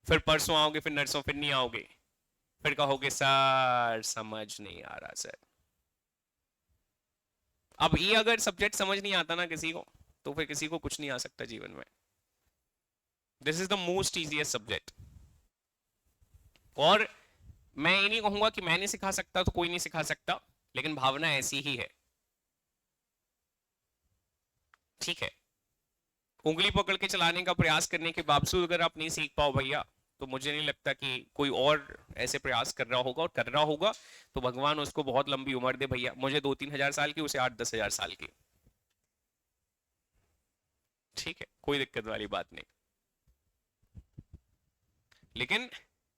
फिर परसों आओगे, फिर नरसों फिर नहीं आओगे, फिर कहोगे सर समझ नहीं आ रहा सर। अब ये अगर सब्जेक्ट समझ नहीं आता ना किसी को, तो फिर किसी को कुछ नहीं आ सकता जीवन में। This is the most easiest subject. और मैं ये नहीं कहूंगा कि मैं नहीं सिखा सकता तो कोई नहीं सिखा सकता, लेकिन भावना ऐसी ही है। ठीक है, उंगली पकड़ के चलाने का प्रयास करने के बावजूद अगर आप नहीं सीख पाओ भैया, तो मुझे नहीं लगता कि कोई और ऐसे प्रयास कर रहा होगा, और कर रहा होगा तो भगवान उसको बहुत लंबी उम्र दे भैया। मुझे 2-3 हजार साल की, उसे 8-10 हजार साल की। ठीक है, कोई दिक्कत वाली बात नहीं। लेकिन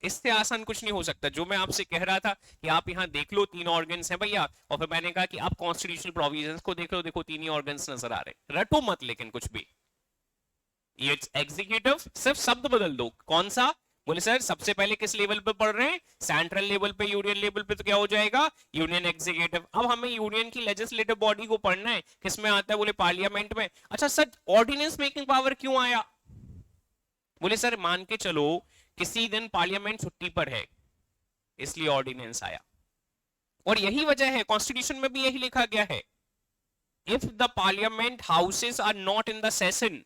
इससे आसान कुछ नहीं हो सकता। जो मैं आपसे कह रहा था कि आप यहाँ देख लो 3 ऑर्गन्स हैं भैया, और फिर मैंने कहा कि आप कॉन्स्टिट्यूशनल प्रोविजंस को देख लो, देखो 3 ही ऑर्गन्स नजर आ रहे हैं। रटो मत लेकिन कुछ भी, ये एग्जीक्यूटिव सिर्फ शब्द बदल दो। कौन सा? बोले सर सबसे पहले किस लेवल पे पढ़ रहे हैं? सेंट्रल लेवल पे, यूनियन लेवल पे, तो क्या हो जाएगा? Union executive. अब हमें यूनियन की लेजिस्लेटिव बॉडी को पढ़ना है, किस में आता है? बोले पार्लियामेंट में। अच्छा सर ऑर्डिनेंस मेकिंग पावर क्यों आया? बोले सर मान के चलो किसी दिन पार्लियामेंट छुट्टी पर है, इसलिए ऑर्डिनेंस आया। और यही वजह है, कॉन्स्टिट्यूशन में भी यही लिखा गया है, if the parliament houses are not in the session,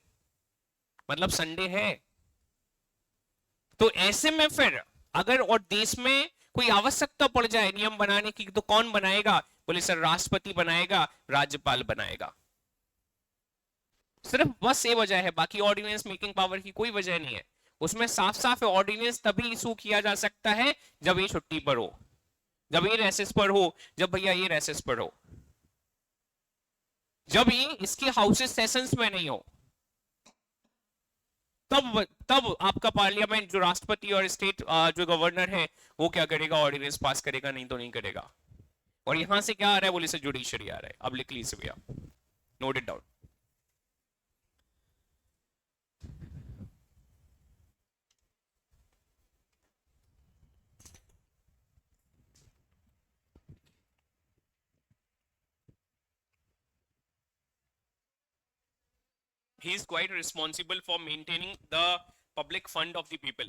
मतलब संडे है, तो ऐसे में फिर अगर और देश में कोई आवश्यकता पड़ जाए नियम बनाने की, तो कौन बनाएगा? बोले सर राष्ट्रपति बनाएगा, राज्यपाल बनाएगा। सिर्फ बस ये वजह है, बाकी ऑर्डिनेंस मेकिंग पावर की कोई वजह नहीं है। उसमें साफ साफ ऑर्डिनेंस तभी इशू किया जा सकता है जब ये छुट्टी पर हो, जब ये रेसेस पर हो, जब भैया ये रेसेस पर हो, जब ये इसके हाउसेस सेशंस में नहीं हो, तब तब आपका पार्लियामेंट जो राष्ट्रपति और स्टेट जो गवर्नर है वो क्या करेगा, ऑर्डिनेंस पास करेगा, नहीं तो नहीं करेगा। और यहां से क्या आ रहा है, बोले से जुडिशरी आ रहा है। अब लिख लीजिए भैया, note it down. He is quite responsible for maintaining the public fund of the people.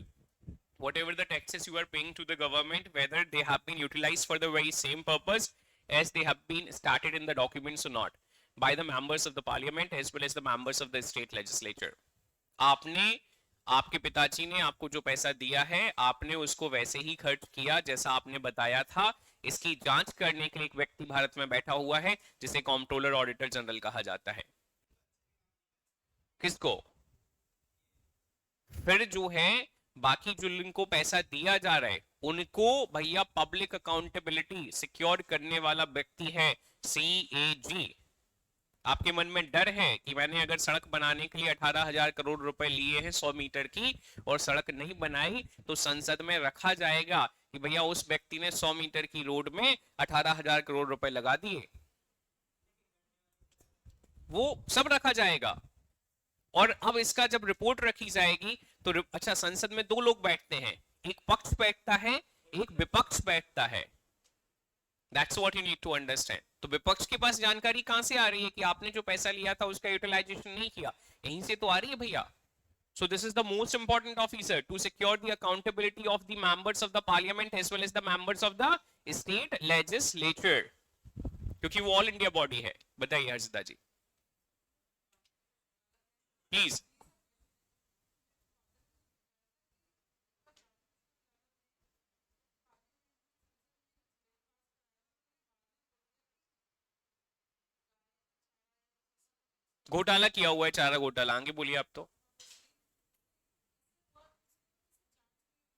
Whatever the taxes you are paying to the government, whether they have been utilized for the very same purpose as they have been started in the documents or not, by the members of the parliament as well as the members of the state legislature. आपने, आपके पिताजी ने आपको जो पैसा दिया है, आपने उसको वैसे ही खर्च किया जैसा आपने बताया था। इसकी जांच करने के लिए एक व्यक्ति भारत में बैठा हुआ है जिसे कॉम्प्ट्रोलर ऑडिटर जनरल कहा जाता है। किसको? फिर जो है बाकी जो जिनको पैसा दिया जा रहा है उनको भैया पब्लिक अकाउंटेबिलिटी सिक्योर करने वाला व्यक्ति है CAG। आपके मन में डर है कि मैंने अगर सड़क बनाने के लिए 18,000 करोड़ रुपए लिए हैं 100 मीटर की और सड़क नहीं बनाई तो संसद में रखा जाएगा कि भैया उस व्यक्ति ने 100 मीटर की रोड में 18,000 करोड़ रुपए लगा दिए, वो सब रखा जाएगा। और अब इसका जब रिपोर्ट रखी जाएगी तो अच्छा, संसद में दो लोग बैठते हैं, एक पक्ष बैठता है, एक विपक्ष बैठता है। That's what you need to understand। तो विपक्ष के पास जानकारी कहां से आ रही है कि आपने जो पैसा लिया था उसका यूटिलाइजेशन नहीं किया, यहीं से तो आ रही है भैया। So this is the most important officer to secure the accountability of the members of the parliament as well as the members of the state legislature, क्योंकि वो ऑल इंडिया बॉडी है। बताइए हर्षिता जी प्लीज। घोटाला किया हुआ है, चारा घोटाला, आगे बोलिए आप। तो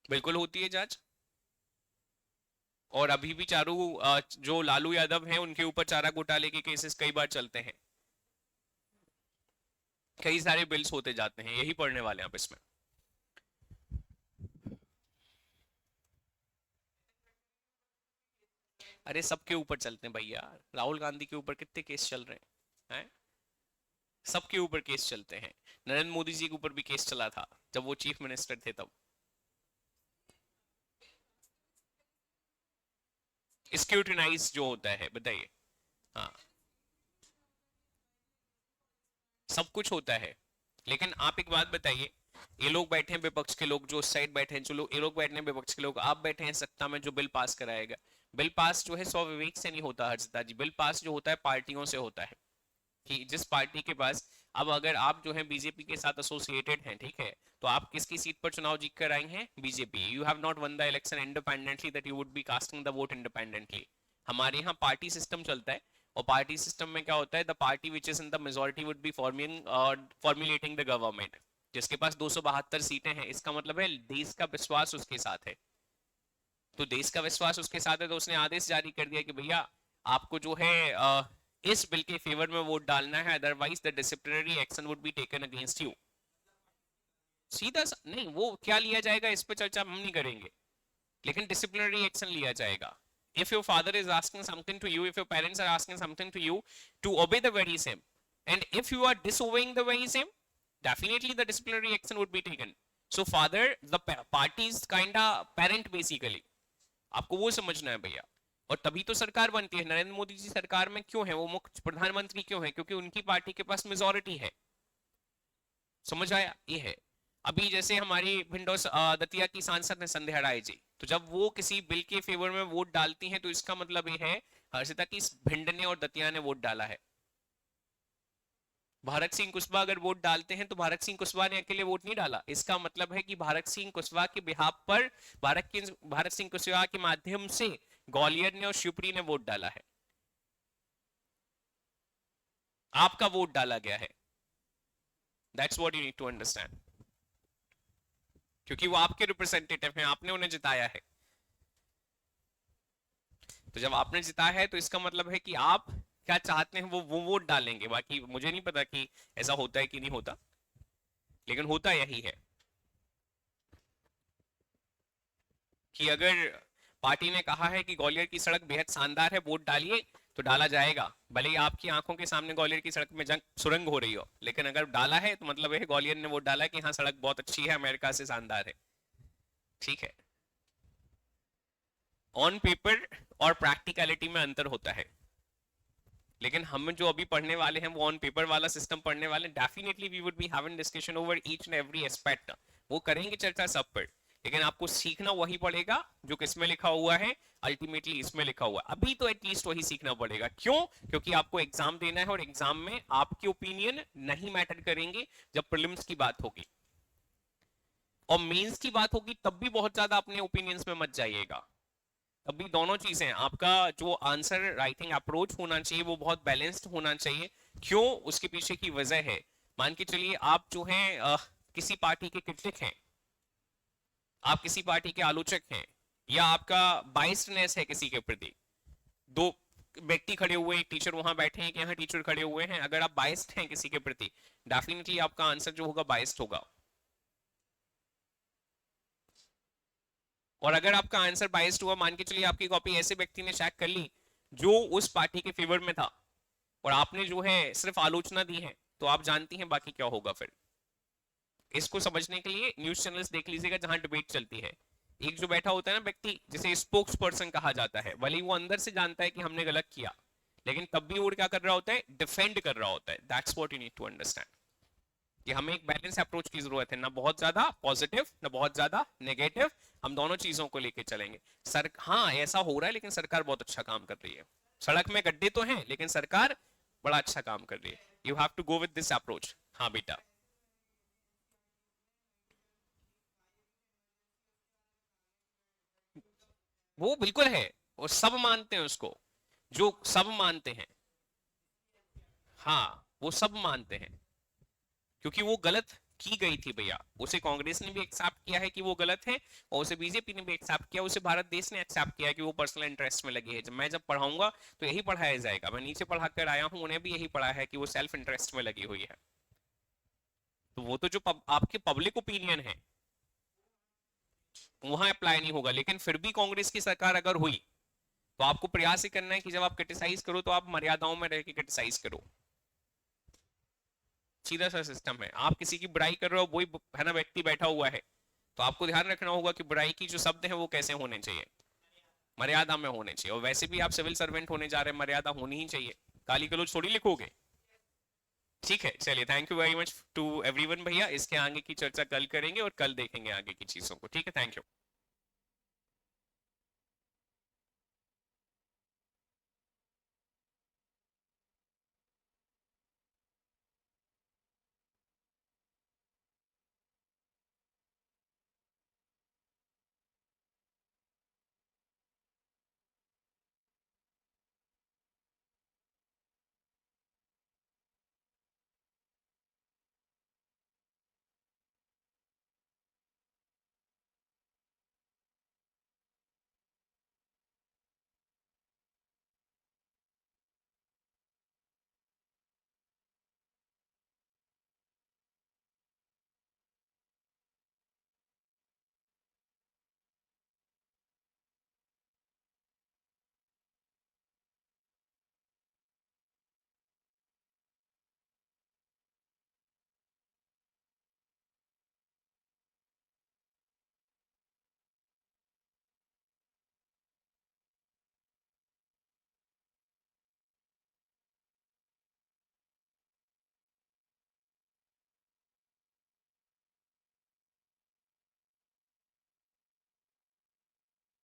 बिल्कुल होती है जांच, और अभी भी जो लालू यादव हैं उनके ऊपर चारा घोटाले के केसेस कई बार चलते हैं, कई सारे बिल्स होते जाते हैं, यही पढ़ने वाले हैं आप इसमें। अरे सबके ऊपर चलते हैं भैया, राहुल गांधी के ऊपर कितने केस चल रहे हैं, सबके ऊपर केस चलते हैं। नरेंद्र मोदी जी के ऊपर भी केस चला था जब वो चीफ मिनिस्टर थे तब। स्क्रूटिनाइज जो होता है, बताइए। हाँ, सब कुछ होता है, लेकिन आप एक बात बताइए, ये लोग बैठे हैं विपक्ष के लोग, जो उस साइड बैठे हैं, जो लोग ये लोग बैठे हैं विपक्ष के लोग, आप बैठे हैं सत्ता में, जो बिल पास कराएगा, बिल पास जो है स्वविवेक से नहीं होता हर्षिता जी, बिल पास जो होता है पार्टियों से होता है। कि जिस पार्टी के पास, अब अगर आप जो है बीजेपी के साथ एसोसिएटेड हैं, ठीक है, तो आप किसकी सीट पर चुनाव जीत कर आई हैं? BJP. You have not one the election independently that you would B casting the vote independently. हमारे यहाँ पार्टी सिस्टम चलता है, और पार्टी सिस्टम में क्या होता है, the party which is in the majority would be formulating the government. जिसके पास 272 सीटें हैं, इसका मतलब है देश का विश्वास उसके साथ है। तो देश का विश्वास उसके साथ है, तो उसने आदेश जारी कर दिया कि भैया आपको जो है इस बिल के फेवर में वोट डालना है, otherwise the disciplinary action would be taken against you. सीधा नहीं, वो क्या लिया जाएगा इस पर चर्चा हम नहीं करेंगे, लेकिन डिसिप्लिनरी एक्शन लिया जाएगा। If your father is asking something to you, if your parents are asking something to you, to obey the very same, and if you are disobeying the very same, definitely the disciplinary action would be taken. So father, the party is kinda parent basically, आपको वो समझना है भैया। और तभी तो सरकार बनती है। नरेंद्र मोदी जी सरकार में क्यों है, वो मुख्य प्रधानमंत्री क्यों है? क्योंकि उनकी पार्टी के पास मेजोरिटी है। समझ आया? ये है। अभी जैसे हमारी भिंडोस दतिया की सांसद है संध्या राय जी, तो जब वो किसी बिल के फेवर में वोट डालती हैं तो इसका मतलब ये है हर्षिता की भिंड ने और दतिया ने वोट डाला है। भारत सिंह कुशवाहा अगर वोट डालते हैं तो भारत सिंह कुशवाहा ने अकेले वोट नहीं डाला, इसका मतलब है कि भारत सिंह कुशवाहा के बिहाफ पर भारत सिंह कुशवाहा के माध्यम से ग्वालियर ने और शिवपुरी ने वोट डाला है, आपका वोट डाला गया है। That's what you need to understand, क्योंकि वो आपके रिप्रेजेंटेटिव हैं, आपने उन्हें जिताया है। तो जब आपने जिताया है तो इसका मतलब है कि आप क्या चाहते हैं वो वोट डालेंगे। बाकी मुझे नहीं पता कि ऐसा होता है कि नहीं होता, लेकिन होता यही है कि अगर पार्टी ने कहा है कि ग्वालियर की सड़क बेहद शानदार है, वोट डालिए, तो डाला जाएगा। भले ही आपकी आंखों के सामने ग्वालियर की सड़क में जंग सुरंग हो रही हो, लेकिन अगर डाला है तो मतलब है ग्वालियर ने वोट डाला कि हाँ सड़क बहुत अच्छी है, अमेरिका से शानदार है। ठीक है, ऑन पेपर और प्रैक्टिकलिटी में अंतर होता है। लेकिन हम जो अभी पढ़ने वाले हैं वो ऑन पेपर वाला सिस्टम पढ़ने वाले, definitely we would be having discussion over each and every aspect, वो करेंगे चर्चा सब पर। लेकिन आपको सीखना वही पड़ेगा जो किसमें लिखा हुआ है, अल्टीमेटली इसमें लिखा हुआ है। अभी तो एटलीस्ट वही सीखना पड़ेगा। क्यों? क्योंकि आपको एग्जाम देना है और एग्जाम में आपके ओपिनियन नहीं मैटर करेंगे जब प्रीलिम्स की बात होगी, और मेंस की बात होगी तब भी बहुत ज्यादा अपने ओपिनियंस में मत जाइएगा। अभी दोनों चीजें, आपका जो आंसर राइटिंग अप्रोच होना चाहिए वो बहुत बैलेंस्ड होना चाहिए। क्यों? उसके पीछे की वजह है, मान के चलिए आप जो हैं किसी पार्टी के क्रिटिक हैं, आप किसी पार्टी के आलोचक हैं, या आपका बाइस्डनेस है किसी के प्रति। दो व्यक्ति खड़े हुए, एक टीचर वहां बैठे हैं कि यहाँ टीचर खड़े हुए हैं, अगर आप बाइस्ड हैं किसी के प्रति, डेफिनेटली आपका आंसर जो होगा बाइस्ड होगा। और अगर आपका आंसर बाइस्ड हुआ, मान के चलिए आपकी कॉपी ऐसे व्यक्ति ने चेक कर ली जो उस पार्टी के फेवर में था, और आपने जो है सिर्फ आलोचना दी है, तो आप जानती हैं बाकी क्या होगा फिर। इसको समझने के लिए न्यूज चैनल्स देख लीजिएगा जहां डिबेट चलती है। एक जो बैठा होता है ना व्यक्ति, जिसे स्पोक्स पर्सन कहा जाता है, भले वो अंदर से जानता है कि हमने गलत किया, लेकिन तब भी वो क्या कर रहा होता है, डिफेंड कर रहा होता है। That's what you need to understand, कि हमें एक बैलेंस अप्रोच की जरूरत है, ना बहुत ज्यादा पॉजिटिव ना बहुत ज्यादा नेगेटिव, हम दोनों चीजों को लेके चलेंगे। सर हाँ ऐसा हो रहा है, लेकिन सरकार बहुत अच्छा काम कर रही है। सड़क में गड्ढे तो हैं, लेकिन सरकार बड़ा अच्छा काम कर रही है। You have to go with this approach. हाँ बेटा, वो बिल्कुल है, वो सब मानते हैं उसको, जो सब मानते हैं। हाँ वो सब मानते हैं, क्योंकि वो गलत की गई थी भैया। उसे कांग्रेस ने भी एक्सेप्ट किया है कि वो गलत है, और उसे बीजेपी ने भी एक्सेप्ट किया, उसे भारत देश ने एक्सेप्ट किया कि वो पर्सनल इंटरेस्ट में लगी है। जब मैं पढ़ाऊंगा तो यही पढ़ाया जाएगा। मैं नीचे पढ़ा कर आया हूं, उन्हें भी यही पढ़ा है कि वो सेल्फ इंटरेस्ट में लगी हुई है। तो वो तो जो आपके पब्लिक ओपिनियन है वहां अप्लाई नहीं होगा। लेकिन फिर भी कांग्रेस की सरकार अगर हुई, तो आपको प्रयास ही करना है कि जब आप क्रिटिसाइज करो तो आप मर्यादाओं में रह के क्रिटिसाइज करो। सीधा सा सिस्टम है। आप किसी की बुराई कर रहे हो, वही है ना व्यक्ति बैठा हुआ है, तो आपको ध्यान रखना होगा कि बुराई की जो शब्द है वो कैसे होने चाहिए, मर्यादा में होने चाहिए। और वैसे भी आप सिविल सर्वेंट होने जा रहे हैं, मर्यादा होनी ही चाहिए। गाली गलौज थोड़ी लिखोगे। ठीक है, चलिए, thank you very much to everyone भैया। इसके आगे की चर्चा कल करेंगे और कल देखेंगे आगे की चीजों को। ठीक है, थैंक यू।